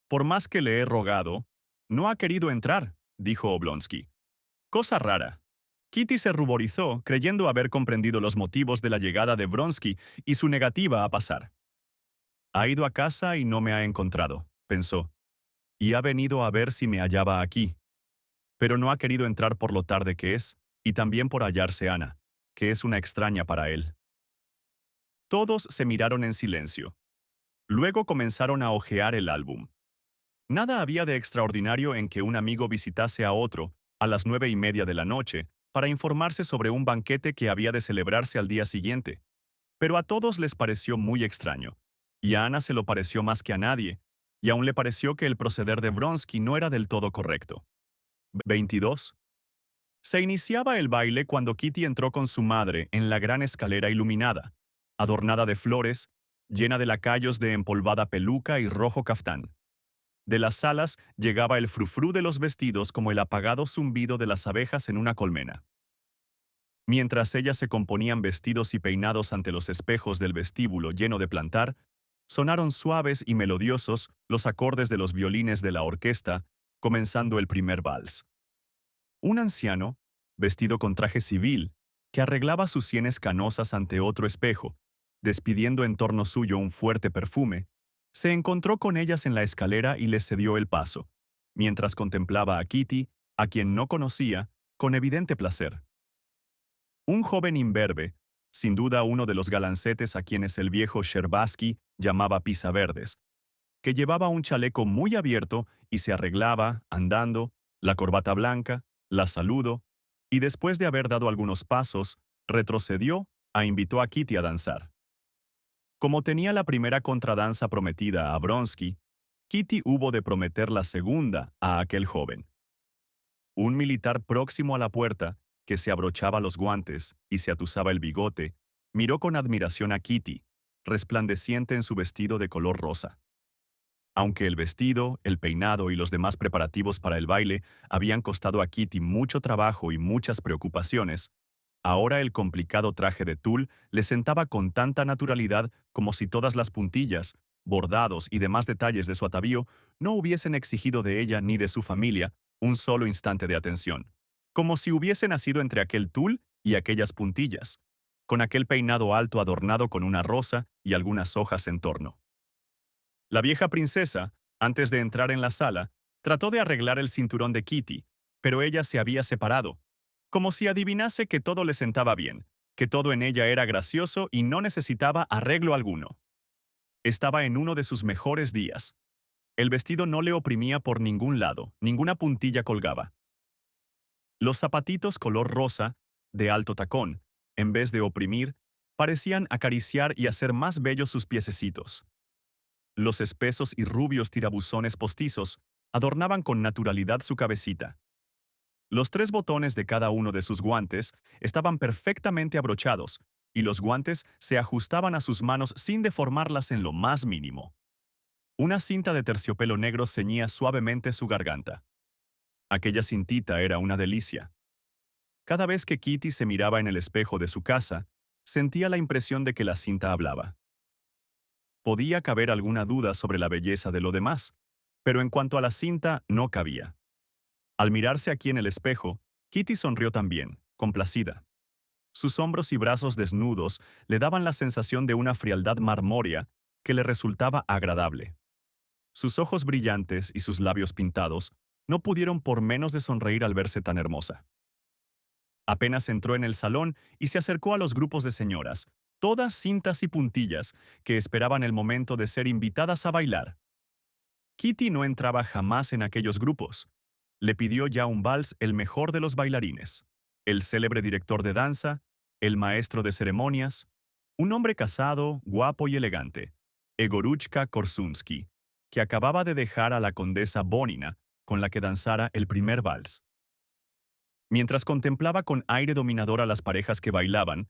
Por más que le he rogado, no ha querido entrar, dijo Oblonsky. Cosa rara. Kitty se ruborizó, creyendo haber comprendido los motivos de la llegada de Bronsky y su negativa a pasar. Ha ido a casa y no me ha encontrado, pensó, y ha venido a ver si me hallaba aquí. Pero no ha querido entrar por lo tarde que es, y también por hallarse Ana, que es una extraña para él. Todos se miraron en silencio. Luego comenzaron a hojear el álbum. Nada había de extraordinario en que un amigo visitase a otro, a las 9:30 de la noche, para informarse sobre un banquete que había de celebrarse al día siguiente. Pero a todos les pareció muy extraño, y a Ana se lo pareció más que a nadie, y aún le pareció que el proceder de Bronsky no era del todo correcto. 22. Se iniciaba el baile cuando Kitty entró con su madre en la gran escalera iluminada, adornada de flores, llena de lacayos de empolvada peluca y rojo caftán. De las salas llegaba el frufrú de los vestidos como el apagado zumbido de las abejas en una colmena. Mientras ellas se componían vestidos y peinados ante los espejos del vestíbulo lleno de plantar, sonaron suaves y melodiosos los acordes de los violines de la orquesta, comenzando el primer vals. Un anciano, vestido con traje civil, que arreglaba sus sienes canosas ante otro espejo, despidiendo en torno suyo un fuerte perfume, se encontró con ellas en la escalera y les cedió el paso, mientras contemplaba a Kitty, a quien no conocía, con evidente placer. Un joven imberbe, sin duda uno de los galancetes a quienes el viejo Sherbatsky llamaba pisaverdes, que llevaba un chaleco muy abierto y se arreglaba, andando, la corbata blanca, la saludó, y después de haber dado algunos pasos, retrocedió e invitó a Kitty a danzar. Como tenía la primera contradanza prometida a Vronsky, Kitty hubo de prometer la segunda a aquel joven. Un militar próximo a la puerta, que se abrochaba los guantes y se atusaba el bigote, miró con admiración a Kitty, resplandeciente en su vestido de color rosa. Aunque el vestido, el peinado y los demás preparativos para el baile habían costado a Kitty mucho trabajo y muchas preocupaciones, ahora el complicado traje de tul le sentaba con tanta naturalidad como si todas las puntillas, bordados y demás detalles de su atavío no hubiesen exigido de ella ni de su familia un solo instante de atención, como si hubiese nacido entre aquel tul y aquellas puntillas, con aquel peinado alto adornado con una rosa y algunas hojas en torno. La vieja princesa, antes de entrar en la sala, trató de arreglar el cinturón de Kitty, pero ella se había separado, como si adivinase que todo le sentaba bien, que todo en ella era gracioso y no necesitaba arreglo alguno. Estaba en uno de sus mejores días. El vestido no le oprimía por ningún lado, ninguna puntilla colgaba. Los zapatitos color rosa, de alto tacón, en vez de oprimir, parecían acariciar y hacer más bellos sus piececitos. Los espesos y rubios tirabuzones postizos adornaban con naturalidad su cabecita. Los 3 botones de cada uno de sus guantes estaban perfectamente abrochados, y los guantes se ajustaban a sus manos sin deformarlas en lo más mínimo. Una cinta de terciopelo negro ceñía suavemente su garganta. Aquella cintita era una delicia. Cada vez que Kitty se miraba en el espejo de su casa, sentía la impresión de que la cinta hablaba. Podía caber alguna duda sobre la belleza de lo demás, pero en cuanto a la cinta no cabía. Al mirarse aquí en el espejo, Kitty sonrió también, complacida. Sus hombros y brazos desnudos le daban la sensación de una frialdad marmórea que le resultaba agradable. Sus ojos brillantes y sus labios pintados no pudieron por menos de sonreír al verse tan hermosa. Apenas entró en el salón y se acercó a los grupos de señoras, todas cintas y puntillas, que esperaban el momento de ser invitadas a bailar. Kitty no entraba jamás en aquellos grupos. Le pidió ya un vals el mejor de los bailarines, el célebre director de danza, el maestro de ceremonias, un hombre casado, guapo y elegante, Egoruchka Korsunsky, que acababa de dejar a la condesa Bonina, con la que danzara el primer vals. Mientras contemplaba con aire dominador a las parejas que bailaban,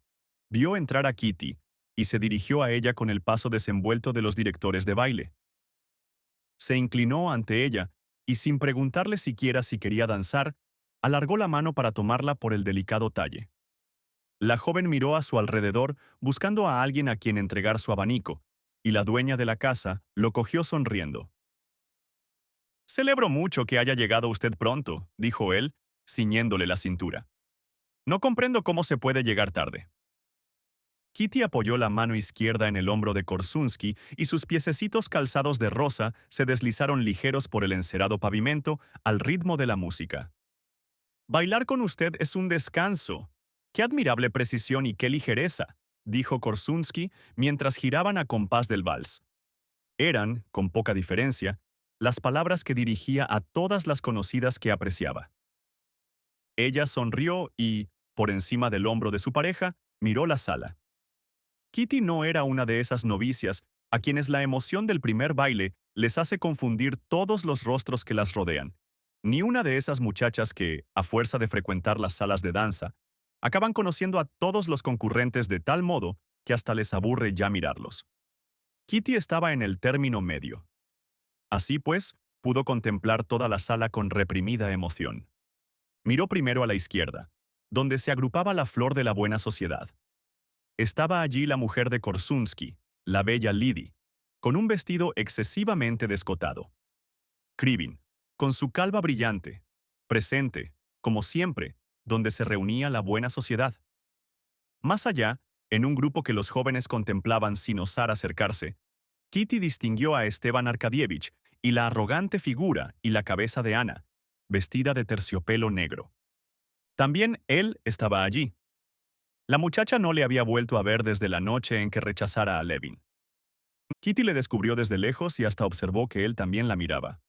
vio entrar a Kitty y se dirigió a ella con el paso desenvuelto de los directores de baile. Se inclinó ante ella y, sin preguntarle siquiera si quería danzar, alargó la mano para tomarla por el delicado talle. La joven miró a su alrededor buscando a alguien a quien entregar su abanico, y la dueña de la casa lo cogió sonriendo. «Celebro mucho que haya llegado usted pronto», dijo él, ciñéndole la cintura. «No comprendo cómo se puede llegar tarde». Kitty apoyó la mano izquierda en el hombro de Korsunsky y sus piececitos calzados de rosa se deslizaron ligeros por el encerado pavimento al ritmo de la música. «Bailar con usted es un descanso. ¡Qué admirable precisión y qué ligereza!», dijo Korsunsky mientras giraban a compás del vals. Eran, con poca diferencia, las palabras que dirigía a todas las conocidas que apreciaba. Ella sonrió y, por encima del hombro de su pareja, miró la sala. Kitty no era una de esas novicias a quienes la emoción del primer baile les hace confundir todos los rostros que las rodean, ni una de esas muchachas que, a fuerza de frecuentar las salas de danza, acaban conociendo a todos los concurrentes de tal modo que hasta les aburre ya mirarlos. Kitty estaba en el término medio. Así pues, pudo contemplar toda la sala con reprimida emoción. Miró primero a la izquierda, donde se agrupaba la flor de la buena sociedad. Estaba allí la mujer de Korsunsky, la bella Lydie, con un vestido excesivamente descotado. Krivin, con su calva brillante, presente, como siempre, donde se reunía la buena sociedad. Más allá, en un grupo que los jóvenes contemplaban sin osar acercarse, Kitty distinguió a Esteban Arkadievich y la arrogante figura y la cabeza de Ana, vestida de terciopelo negro. También él estaba allí. La muchacha no le había vuelto a ver desde la noche en que rechazara a Levin. Kitty le descubrió desde lejos y hasta observó que él también la miraba.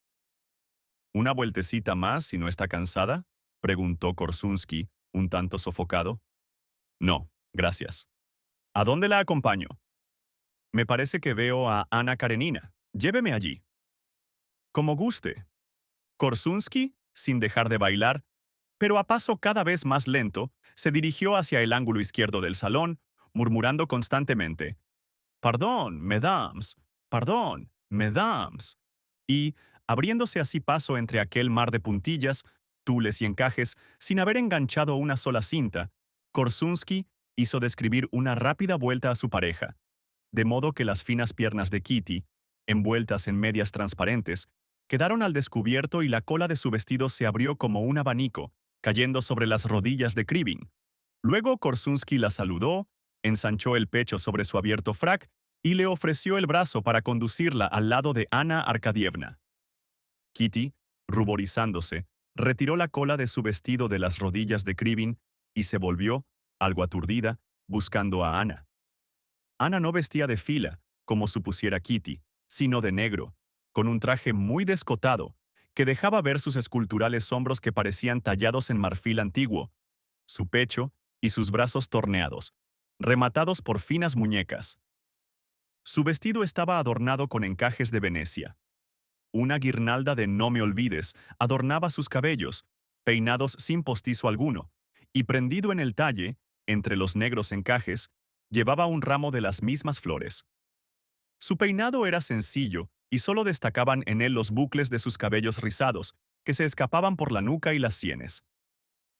¿Una vueltecita más si no está cansada?, preguntó Korsunsky, un tanto sofocado. No, gracias. ¿A dónde la acompaño? Me parece que veo a Ana Karenina. Lléveme allí. Como guste. Korsunsky, sin dejar de bailar, pero a paso cada vez más lento, se dirigió hacia el ángulo izquierdo del salón, murmurando constantemente: «Pardón, mesdames, pardón, mesdames», y, abriéndose así paso entre aquel mar de puntillas, tules y encajes, sin haber enganchado una sola cinta, Korsunsky hizo describir una rápida vuelta a su pareja, de modo que las finas piernas de Kitty, envueltas en medias transparentes, quedaron al descubierto y la cola de su vestido se abrió como un abanico, cayendo sobre las rodillas de Krivin. Luego Korsunsky la saludó, ensanchó el pecho sobre su abierto frac y le ofreció el brazo para conducirla al lado de Ana Arkadievna. Kitty, ruborizándose, retiró la cola de su vestido de las rodillas de Krivin y se volvió, algo aturdida, buscando a Ana. Ana no vestía de fila, como supusiera Kitty, sino de negro, con un traje muy descotado, que dejaba ver sus esculturales hombros que parecían tallados en marfil antiguo, su pecho y sus brazos torneados, rematados por finas muñecas. Su vestido estaba adornado con encajes de Venecia. Una guirnalda de no me olvides adornaba sus cabellos, peinados sin postizo alguno, y prendido en el talle, entre los negros encajes, llevaba un ramo de las mismas flores. Su peinado era sencillo y solo destacaban en él los bucles de sus cabellos rizados, que se escapaban por la nuca y las sienes.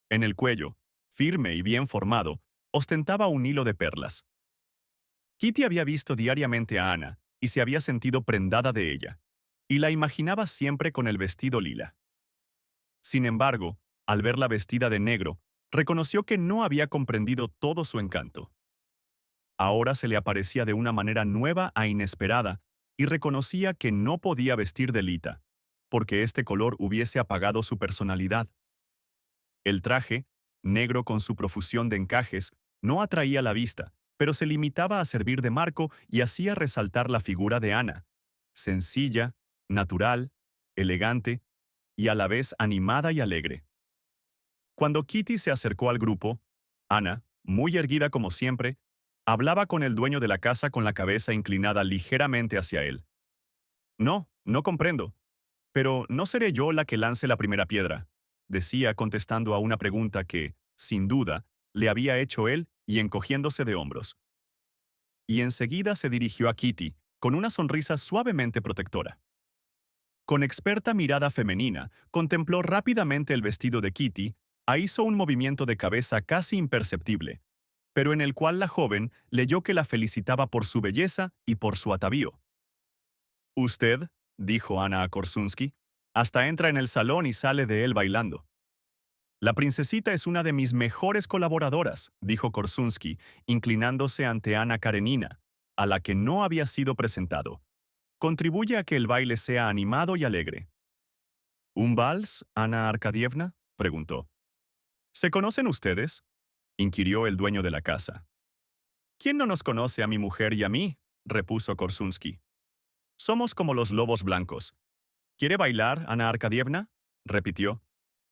En el cuello, firme y bien formado, ostentaba un hilo de perlas. Kitty había visto diariamente a Ana y se había sentido prendada de ella, y la imaginaba siempre con el vestido lila. Sin embargo, al verla vestida de negro, reconoció que no había comprendido todo su encanto. Ahora se le aparecía de una manera nueva e inesperada, y reconocía que no podía vestir de lita, porque este color hubiese apagado su personalidad. El traje, negro con su profusión de encajes, no atraía la vista, pero se limitaba a servir de marco y hacía resaltar la figura de Ana, sencilla, natural, elegante y a la vez animada y alegre. Cuando Kitty se acercó al grupo, Ana, muy erguida como siempre, hablaba con el dueño de la casa con la cabeza inclinada ligeramente hacia él. «No, no comprendo. Pero no seré yo la que lance la primera piedra», decía contestando a una pregunta que, sin duda, le había hecho él y encogiéndose de hombros. Y enseguida se dirigió a Kitty, con una sonrisa suavemente protectora. Con experta mirada femenina, contempló rápidamente el vestido de Kitty e hizo un movimiento de cabeza casi imperceptible, pero en el cual la joven leyó que la felicitaba por su belleza y por su atavío. «Usted», dijo Ana a Korsunsky, «hasta entra en el salón y sale de él bailando». «La princesita es una de mis mejores colaboradoras», dijo Korsunsky, inclinándose ante Ana Karenina, a la que no había sido presentado. «Contribuye a que el baile sea animado y alegre». «¿Un vals, Ana Arkadievna?», preguntó. «¿Se conocen ustedes?», inquirió el dueño de la casa. «¿Quién no nos conoce a mi mujer y a mí?», repuso Korsunsky. «Somos como los lobos blancos». «¿Quiere bailar, Ana Arkadievna?», repitió.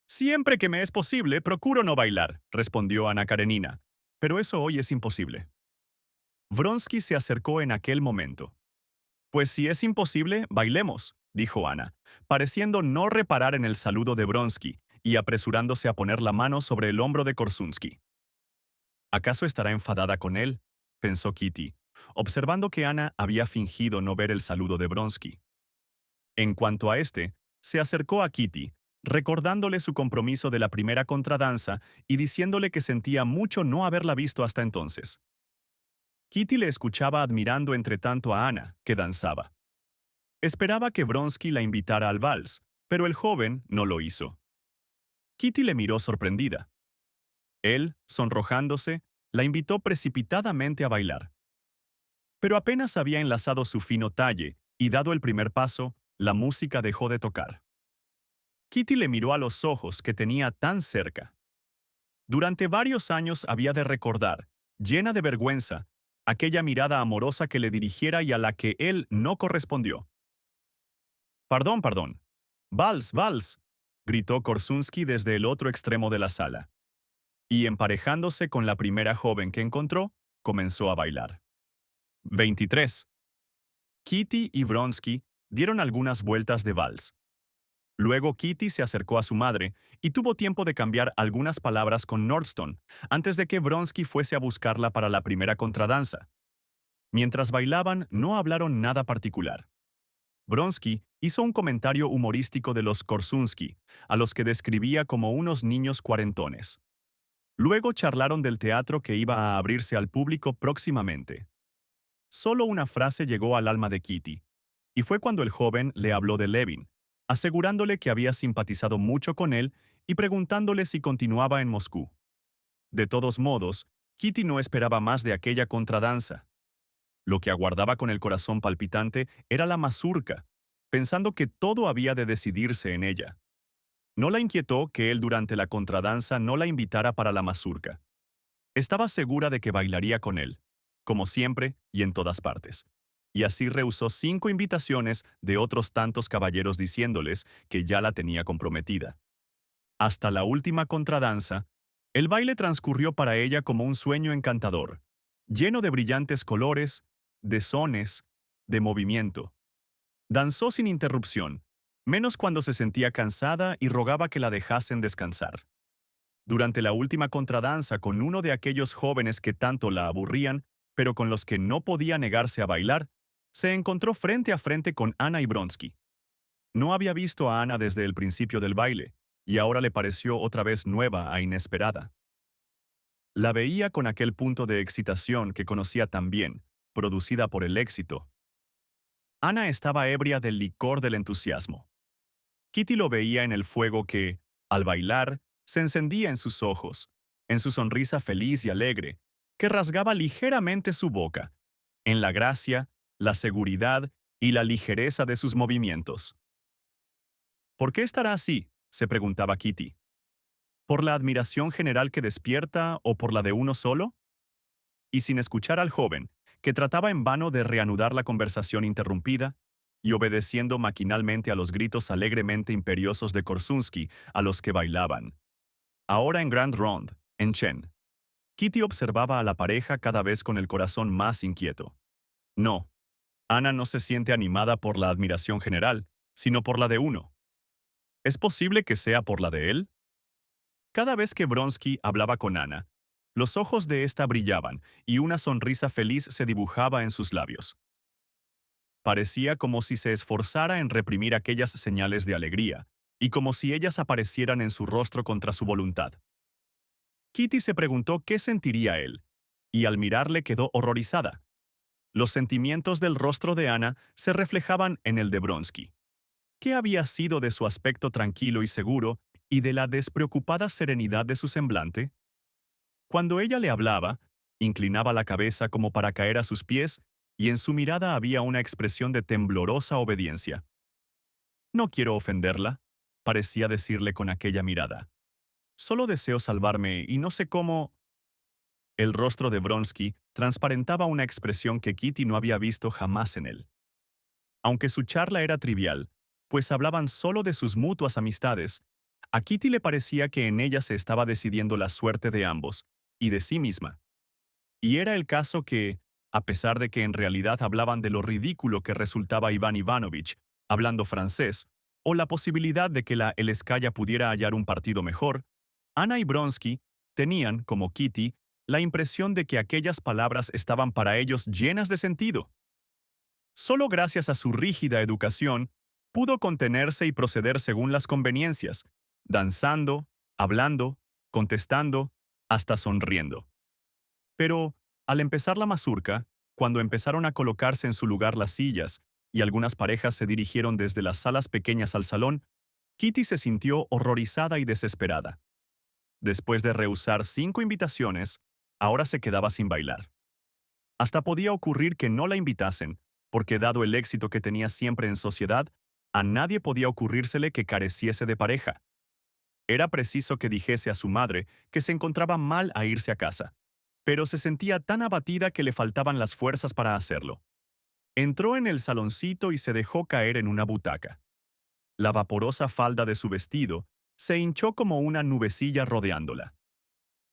«Siempre que me es posible, procuro no bailar», respondió Ana Karenina. «Pero eso hoy es imposible». Vronsky se acercó en aquel momento. «Pues si es imposible, bailemos», dijo Ana, pareciendo no reparar en el saludo de Vronsky y apresurándose a poner la mano sobre el hombro de Korsunsky. «¿Acaso estará enfadada con él?», pensó Kitty, observando que Ana había fingido no ver el saludo de Vronsky. En cuanto a este, se acercó a Kitty, recordándole su compromiso de la primera contradanza y diciéndole que sentía mucho no haberla visto hasta entonces. Kitty le escuchaba admirando entre tanto a Ana, que danzaba. Esperaba que Vronsky la invitara al vals, pero el joven no lo hizo. Kitty le miró sorprendida. Él, sonrojándose, la invitó precipitadamente a bailar. Pero apenas había enlazado su fino talle y dado el primer paso, la música dejó de tocar. Kitty le miró a los ojos que tenía tan cerca. Durante varios años había de recordar, llena de vergüenza, aquella mirada amorosa que le dirigiera y a la que él no correspondió. Perdón, perdón. Vals, vals, gritó Korsunsky desde el otro extremo de la sala. Y emparejándose con la primera joven que encontró, comenzó a bailar. 23. Kitty y Vronsky dieron algunas vueltas de vals. Luego Kitty se acercó a su madre y tuvo tiempo de cambiar algunas palabras con Nordstone antes de que Vronsky fuese a buscarla para la primera contradanza. Mientras bailaban, no hablaron nada particular. Vronsky hizo un comentario humorístico de los Korsunsky, a los que describía como unos niños cuarentones. Luego charlaron del teatro que iba a abrirse al público próximamente. Solo una frase llegó al alma de Kitty, y fue cuando el joven le habló de Levin, asegurándole que había simpatizado mucho con él y preguntándole si continuaba en Moscú. De todos modos, Kitty no esperaba más de aquella contradanza. Lo que aguardaba con el corazón palpitante era la mazurca, pensando que todo había de decidirse en ella. No la inquietó que él durante la contradanza no la invitara para la mazurca. Estaba segura de que bailaría con él, como siempre y en todas partes. Y así rehusó 5 invitaciones de otros tantos caballeros diciéndoles que ya la tenía comprometida. Hasta la última contradanza, el baile transcurrió para ella como un sueño encantador, lleno de brillantes colores, de sones, de movimiento. Danzó sin interrupción, menos cuando se sentía cansada y rogaba que la dejasen descansar. Durante la última contradanza con uno de aquellos jóvenes que tanto la aburrían, pero con los que no podía negarse a bailar, se encontró frente a frente con Anna y Vronsky. No había visto a Anna desde el principio del baile, y ahora le pareció otra vez nueva e inesperada. La veía con aquel punto de excitación que conocía tan bien, producida por el éxito. Anna estaba ebria del licor del entusiasmo. Kitty lo veía en el fuego que, al bailar, se encendía en sus ojos, en su sonrisa feliz y alegre, que rasgaba ligeramente su boca, en la gracia, la seguridad y la ligereza de sus movimientos. ¿Por qué estará así?, se preguntaba Kitty. ¿Por la admiración general que despierta o por la de uno solo? Y sin escuchar al joven, que trataba en vano de reanudar la conversación interrumpida, y obedeciendo maquinalmente a los gritos alegremente imperiosos de Korsunsky a los que bailaban. Ahora en Grand Ronde, en Chen. Kitty observaba a la pareja cada vez con el corazón más inquieto. No, Anna no se siente animada por la admiración general, sino por la de uno. ¿Es posible que sea por la de él? Cada vez que Vronsky hablaba con Anna, los ojos de ésta brillaban y una sonrisa feliz se dibujaba en sus labios. Parecía como si se esforzara en reprimir aquellas señales de alegría, y como si ellas aparecieran en su rostro contra su voluntad. Kitty se preguntó qué sentiría él, y al mirarle quedó horrorizada. Los sentimientos del rostro de Anna se reflejaban en el de Vronsky. ¿Qué había sido de su aspecto tranquilo y seguro y de la despreocupada serenidad de su semblante? Cuando ella le hablaba, inclinaba la cabeza como para caer a sus pies y en su mirada había una expresión de temblorosa obediencia. No quiero ofenderla, parecía decirle con aquella mirada. Solo deseo salvarme y no sé cómo. El rostro de Vronsky transparentaba una expresión que Kitty no había visto jamás en él. Aunque su charla era trivial, pues hablaban solo de sus mutuas amistades, a Kitty le parecía que en ella se estaba decidiendo la suerte de ambos, y de sí misma. Y era el caso que, a pesar de que en realidad hablaban de lo ridículo que resultaba Iván Ivanovich, hablando francés, o la posibilidad de que la Eleskaya pudiera hallar un partido mejor, Anna y Vronsky tenían, como Kitty, la impresión de que aquellas palabras estaban para ellos llenas de sentido. Solo gracias a su rígida educación, pudo contenerse y proceder según las conveniencias, danzando, hablando, contestando, hasta sonriendo. Pero, al empezar la mazurca, cuando empezaron a colocarse en su lugar las sillas, y algunas parejas se dirigieron desde las salas pequeñas al salón, Kitty se sintió horrorizada y desesperada. Después de rehusar 5 invitaciones, ahora se quedaba sin bailar. Hasta podía ocurrir que no la invitasen, porque dado el éxito que tenía siempre en sociedad, a nadie podía ocurrírsele que careciese de pareja. Era preciso que dijese a su madre que se encontraba mal a irse a casa, pero se sentía tan abatida que le faltaban las fuerzas para hacerlo. Entró en el saloncito y se dejó caer en una butaca. La vaporosa falda de su vestido se hinchó como una nubecilla rodeándola.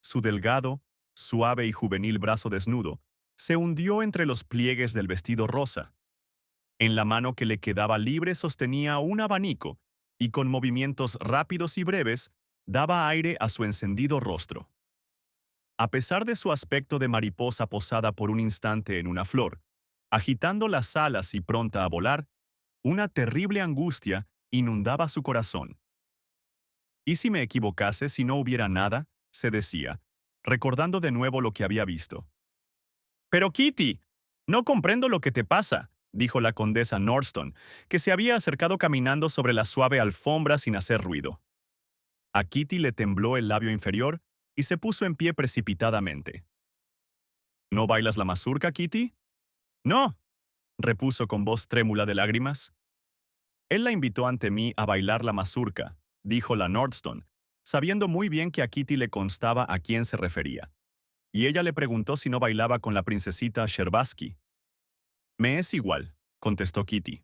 Su delgado, suave y juvenil brazo desnudo se hundió entre los pliegues del vestido rosa. En la mano que le quedaba libre sostenía un abanico y con movimientos rápidos y breves daba aire a su encendido rostro. A pesar de su aspecto de mariposa posada por un instante en una flor, agitando las alas y pronta a volar, una terrible angustia inundaba su corazón. ¿Y si me equivocase si no hubiera nada?, se decía, recordando de nuevo lo que había visto. «Pero Kitty, no comprendo lo que te pasa», dijo la condesa Nordston, que se había acercado caminando sobre la suave alfombra sin hacer ruido. A Kitty le tembló el labio inferior y se puso en pie precipitadamente. «¿No bailas la mazurca, Kitty?» «No», repuso con voz trémula de lágrimas. «Él la invitó ante mí a bailar la mazurca», dijo la Nordston, sabiendo muy bien que a Kitty le constaba a quién se refería. Y ella le preguntó si no bailaba con la princesita Sherbatsky. «Me es igual», contestó Kitty.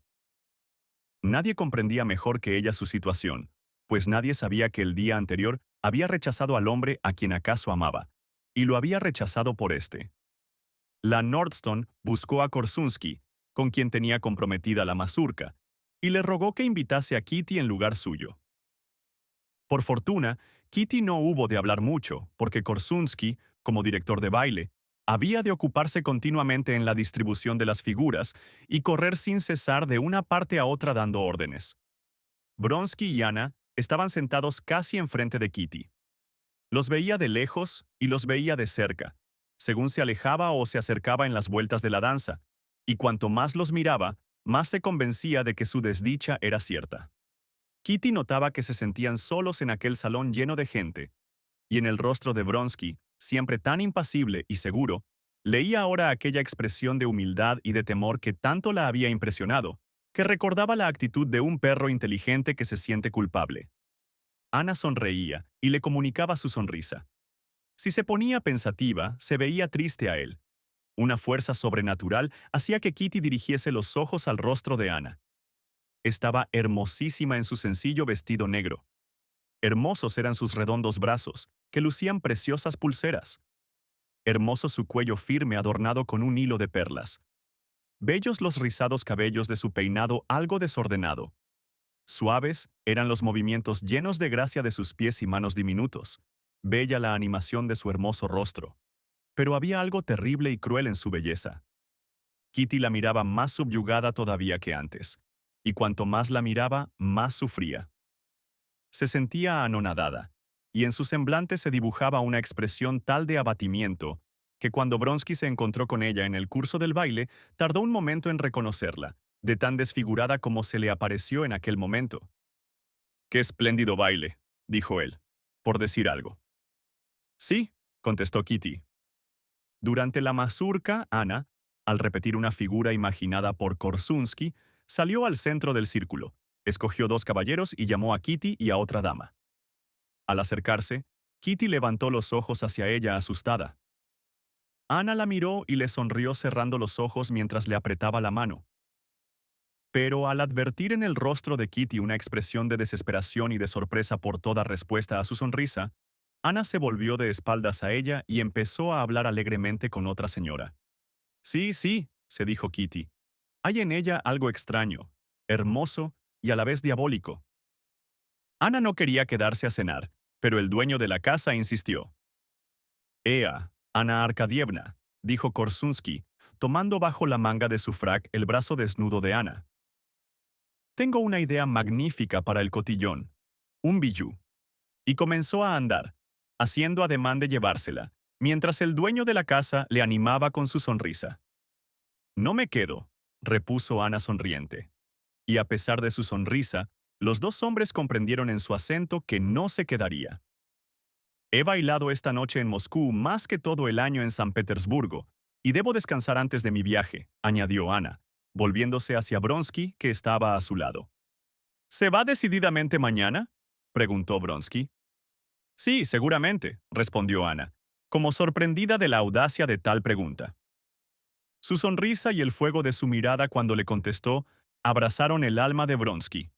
Nadie comprendía mejor que ella su situación, pues nadie sabía que el día anterior había rechazado al hombre a quien acaso amaba, y lo había rechazado por este. La Nordston buscó a Korsunsky, con quien tenía comprometida la mazurca, y le rogó que invitase a Kitty en lugar suyo. Por fortuna, Kitty no hubo de hablar mucho, porque Korsunsky, como director de baile, había de ocuparse continuamente en la distribución de las figuras y correr sin cesar de una parte a otra dando órdenes. Vronsky y Anna estaban sentados casi enfrente de Kitty. Los veía de lejos y los veía de cerca, según se alejaba o se acercaba en las vueltas de la danza, y cuanto más los miraba, más se convencía de que su desdicha era cierta. Kitty notaba que se sentían solos en aquel salón lleno de gente, y en el rostro de Vronsky, siempre tan impasible y seguro, leía ahora aquella expresión de humildad y de temor que tanto la había impresionado, que recordaba la actitud de un perro inteligente que se siente culpable. Anna sonreía y le comunicaba su sonrisa. Si se ponía pensativa, se veía triste a él. Una fuerza sobrenatural hacía que Kitty dirigiese los ojos al rostro de Anna. Estaba hermosísima en su sencillo vestido negro. Hermosos eran sus redondos brazos, que lucían preciosas pulseras. Hermoso su cuello firme adornado con un hilo de perlas. Bellos los rizados cabellos de su peinado algo desordenado. Suaves eran los movimientos llenos de gracia de sus pies y manos diminutos. Bella la animación de su hermoso rostro. Pero había algo terrible y cruel en su belleza. Kitty la miraba más subyugada todavía que antes, y cuanto más la miraba, más sufría. Se sentía anonadada, y en su semblante se dibujaba una expresión tal de abatimiento que cuando Vronsky se encontró con ella en el curso del baile, tardó un momento en reconocerla, de tan desfigurada como se le apareció en aquel momento. «¡Qué espléndido baile!», dijo él, por decir algo. «Sí», contestó Kitty. Durante la mazurca, Anna, al repetir una figura imaginada por Korsunsky, salió al centro del círculo, escogió 2 caballeros y llamó a Kitty y a otra dama. Al acercarse, Kitty levantó los ojos hacia ella asustada. Anna la miró y le sonrió cerrando los ojos mientras le apretaba la mano. Pero al advertir en el rostro de Kitty una expresión de desesperación y de sorpresa por toda respuesta a su sonrisa, Anna se volvió de espaldas a ella y empezó a hablar alegremente con otra señora. «Sí, sí», se dijo Kitty. «Hay en ella algo extraño, hermoso y a la vez diabólico». Anna no quería quedarse a cenar, pero el dueño de la casa insistió. «Ea, Anna Arkadievna», dijo Korsunsky, tomando bajo la manga de su frac el brazo desnudo de Anna. «Tengo una idea magnífica para el cotillón, un bijou». Y comenzó a andar, haciendo ademán de llevársela, mientras el dueño de la casa le animaba con su sonrisa. «No me quedo», repuso Anna sonriente. Y a pesar de su sonrisa, los 2 hombres comprendieron en su acento que no se quedaría. «He bailado esta noche en Moscú más que todo el año en San Petersburgo, y debo descansar antes de mi viaje», añadió Anna, volviéndose hacia Vronsky, que estaba a su lado. «¿Se va decididamente mañana?», preguntó Vronsky. «Sí, seguramente», respondió Anna, como sorprendida de la audacia de tal pregunta. Su sonrisa y el fuego de su mirada cuando le contestó abrazaron el alma de Vronsky.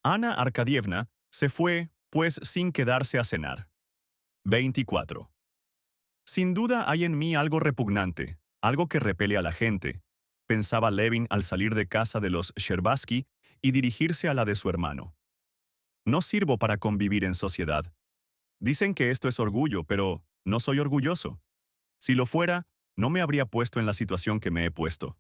Ana Arkadievna se fue, pues, sin quedarse a cenar. 24. Sin duda hay en mí algo repugnante, algo que repele a la gente, pensaba Levin al salir de casa de los Sherbatsky y dirigirse a la de su hermano. No sirvo para convivir en sociedad. Dicen que esto es orgullo, pero no soy orgulloso. Si lo fuera, no me habría puesto en la situación que me he puesto.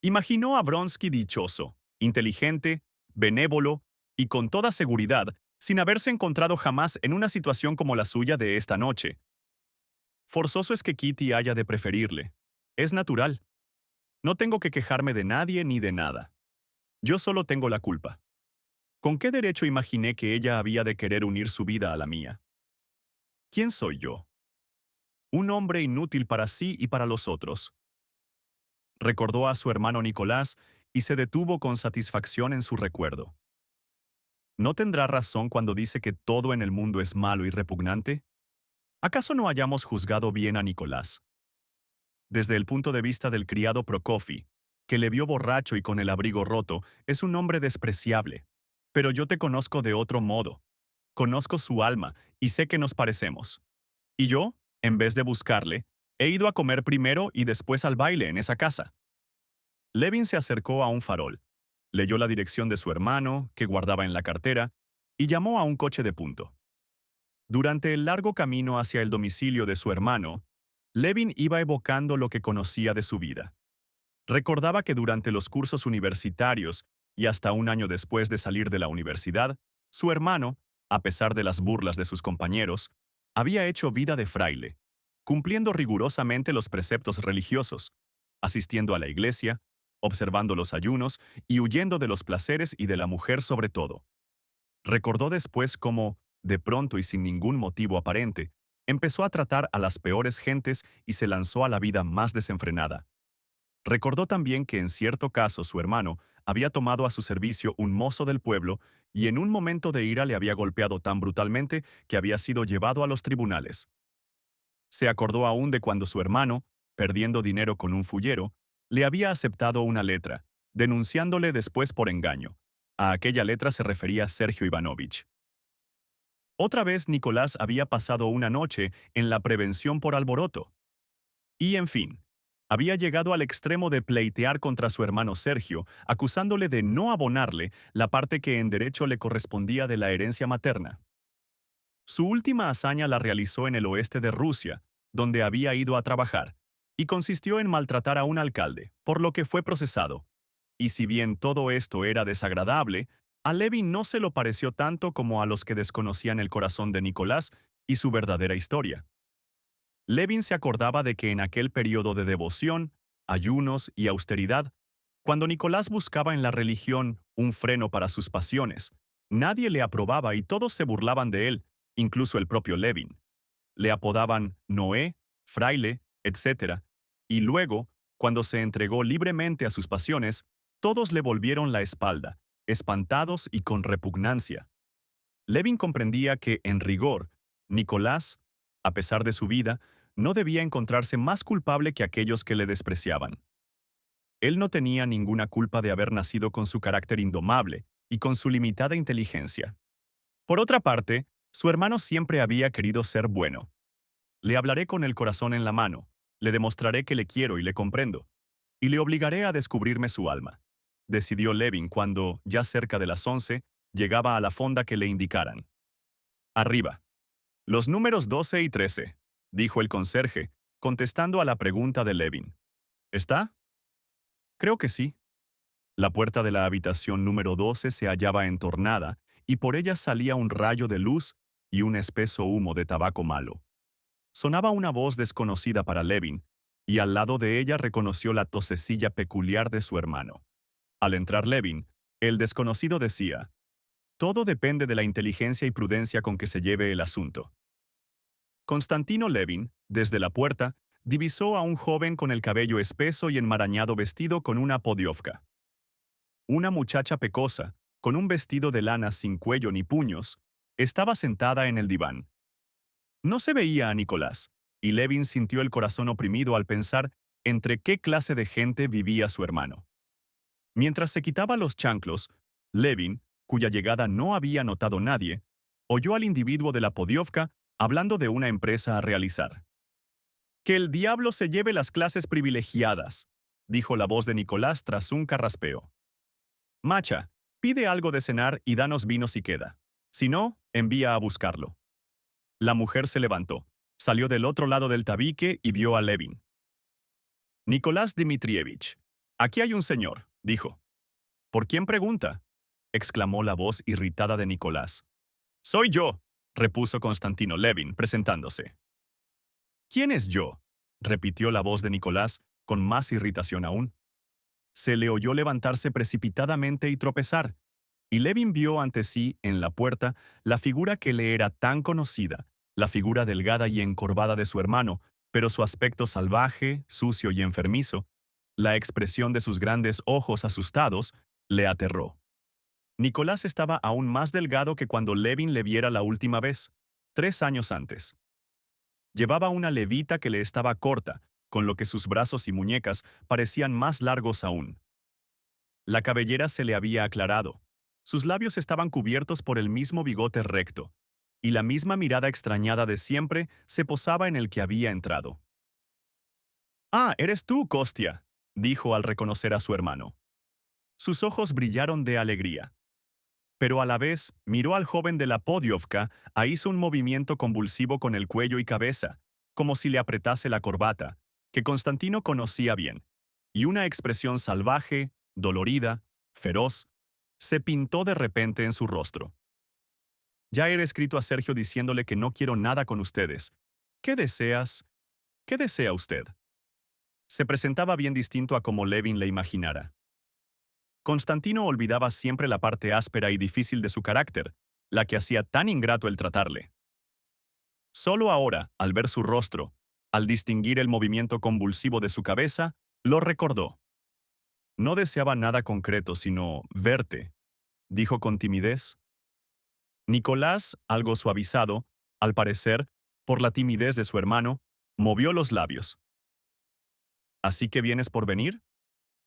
Imaginó a Vronsky dichoso, inteligente, benévolo y con toda seguridad, sin haberse encontrado jamás en una situación como la suya de esta noche. Forzoso es que Kitty haya de preferirle. Es natural. No tengo que quejarme de nadie ni de nada. Yo solo tengo la culpa. ¿Con qué derecho imaginé que ella había de querer unir su vida a la mía? ¿Quién soy yo? Un hombre inútil para sí y para los otros. Recordó a su hermano Nicolás y se detuvo con satisfacción en su recuerdo. ¿No tendrá razón cuando dice que todo en el mundo es malo y repugnante? ¿Acaso no hayamos juzgado bien a Nicolás? Desde el punto de vista del criado Prokofy, que le vio borracho y con el abrigo roto, es un hombre despreciable. Pero yo te conozco de otro modo. Conozco su alma y sé que nos parecemos. Y yo, en vez de buscarle, he ido a comer primero y después al baile en esa casa. Levin se acercó a un farol, leyó la dirección de su hermano, que guardaba en la cartera, y llamó a un coche de punto. Durante el largo camino hacia el domicilio de su hermano, Levin iba evocando lo que conocía de su vida. Recordaba que durante los cursos universitarios y hasta un año después de salir de la universidad, su hermano, a pesar de las burlas de sus compañeros, había hecho vida de fraile, cumpliendo rigurosamente los preceptos religiosos, asistiendo a la iglesia, observando los ayunos y huyendo de los placeres y de la mujer sobre todo. Recordó después cómo, de pronto y sin ningún motivo aparente, empezó a tratar a las peores gentes y se lanzó a la vida más desenfrenada. Recordó también que en cierto caso su hermano había tomado a su servicio un mozo del pueblo y en un momento de ira le había golpeado tan brutalmente que había sido llevado a los tribunales. Se acordó aún de cuando su hermano, perdiendo dinero con un fullero, le había aceptado una letra, denunciándole después por engaño. A aquella letra se refería Sergio Ivanovich. Otra vez Nicolás había pasado una noche en la prevención por alboroto. Y, en fin, había llegado al extremo de pleitear contra su hermano Sergio, acusándole de no abonarle la parte que en derecho le correspondía de la herencia materna. Su última hazaña la realizó en el oeste de Rusia, donde había ido a trabajar, y consistió en maltratar a un alcalde, por lo que fue procesado. Y si bien todo esto era desagradable, a Levi no se lo pareció tanto como a los que desconocían el corazón de Nicolás y su verdadera historia. Levin se acordaba de que en aquel periodo de devoción, ayunos y austeridad, cuando Nicolás buscaba en la religión un freno para sus pasiones, nadie le aprobaba y todos se burlaban de él, incluso el propio Levin. Le apodaban Noé, fraile, etc. Y luego, cuando se entregó libremente a sus pasiones, todos le volvieron la espalda, espantados y con repugnancia. Levin comprendía que, en rigor, Nicolás, a pesar de su vida, no debía encontrarse más culpable que aquellos que le despreciaban. Él no tenía ninguna culpa de haber nacido con su carácter indomable y con su limitada inteligencia. Por otra parte, su hermano siempre había querido ser bueno. Le hablaré con el corazón en la mano, le demostraré que le quiero y le comprendo, y le obligaré a descubrirme su alma, decidió Levin cuando, ya cerca de las 11, llegaba a la fonda que le indicaran. Arriba. Los números 12 y 13, dijo el conserje, contestando a la pregunta de Levin. ¿Está? Creo que sí. La puerta de la habitación número 12 se hallaba entornada y por ella salía un rayo de luz y un espeso humo de tabaco malo. Sonaba una voz desconocida para Levin, y al lado de ella reconoció la tosecilla peculiar de su hermano. Al entrar Levin, el desconocido decía, «Todo depende de la inteligencia y prudencia con que se lleve el asunto». Constantino Levin, desde la puerta, divisó a un joven con el cabello espeso y enmarañado vestido con una podiovka. Una muchacha pecosa, con un vestido de lana sin cuello ni puños, estaba sentada en el diván. No se veía a Nicolás, y Levin sintió el corazón oprimido al pensar entre qué clase de gente vivía su hermano. Mientras se quitaba los chanclos, Levin, cuya llegada no había notado nadie, oyó al individuo de la Podiovka hablando de una empresa a realizar. «Que el diablo se lleve las clases privilegiadas», dijo la voz de Nicolás tras un carraspeo. «Macha, pide algo de cenar y danos vino si queda. Si no, envía a buscarlo». La mujer se levantó, salió del otro lado del tabique y vio a Levin. «Nicolás Dmitrievich, aquí hay un señor», dijo. «¿Por quién pregunta?», exclamó la voz irritada de Nicolás. «Soy yo», repuso Constantino Levin, presentándose. «¿Quién es yo?», repitió la voz de Nicolás, con más irritación aún. Se le oyó levantarse precipitadamente y tropezar, y Levin vio ante sí, en la puerta, la figura que le era tan conocida, la figura delgada y encorvada de su hermano, pero su aspecto salvaje, sucio y enfermizo, la expresión de sus grandes ojos asustados, le aterró. Nicolás estaba aún más delgado que cuando Levin le viera la última vez, 3 años antes. Llevaba una levita que le estaba corta, con lo que sus brazos y muñecas parecían más largos aún. La cabellera se le había aclarado. Sus labios estaban cubiertos por el mismo bigote recto, y la misma mirada extrañada de siempre se posaba en el que había entrado. «Ah, eres tú, Kostia», dijo al reconocer a su hermano. Sus ojos brillaron de alegría. Pero a la vez miró al joven de la Podiovka e hizo un movimiento convulsivo con el cuello y cabeza, como si le apretase la corbata, que Constantino conocía bien, y una expresión salvaje, dolorida, feroz, se pintó de repente en su rostro. «Ya he escrito a Sergio diciéndole que no quiero nada con ustedes. ¿Qué deseas? ¿Qué desea usted?». Se presentaba bien distinto a como Levin le imaginara. Constantino olvidaba siempre la parte áspera y difícil de su carácter, la que hacía tan ingrato el tratarle. Solo ahora, al ver su rostro, al distinguir el movimiento convulsivo de su cabeza, lo recordó. «No deseaba nada concreto, sino verte», dijo con timidez. Nicolás, algo suavizado, al parecer, por la timidez de su hermano, movió los labios. «¿Así que vienes por venir?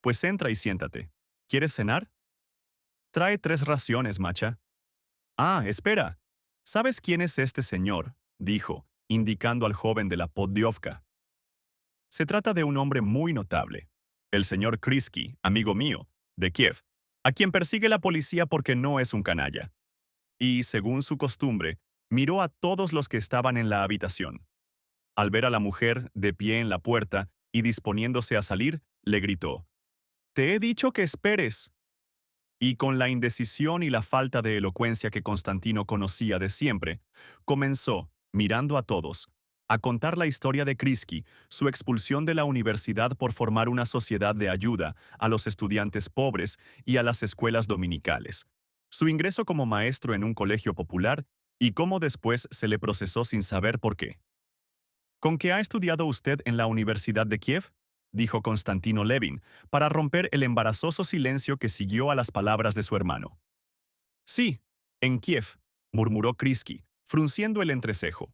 Pues entra y siéntate. ¿Quieres cenar? Trae 3 raciones, macha». «Ah, espera. ¿Sabes quién es este señor?», dijo, indicando al joven de la Podiovka. «Se trata de un hombre muy notable, el señor Krisky, amigo mío, de Kiev, a quien persigue la policía porque no es un canalla». Y, según su costumbre, miró a todos los que estaban en la habitación. Al ver a la mujer de pie en la puerta y disponiéndose a salir, le gritó: «Te he dicho que esperes». Y con la indecisión y la falta de elocuencia que Constantino conocía de siempre, comenzó, mirando a todos, a contar la historia de Krisky, su expulsión de la universidad por formar una sociedad de ayuda a los estudiantes pobres y a las escuelas dominicales, su ingreso como maestro en un colegio popular y cómo después se le procesó sin saber por qué. «¿Con qué ha estudiado usted en la Universidad de Kiev?», dijo Constantino Levin, para romper el embarazoso silencio que siguió a las palabras de su hermano. «Sí, en Kiev», murmuró Krisky, frunciendo el entrecejo.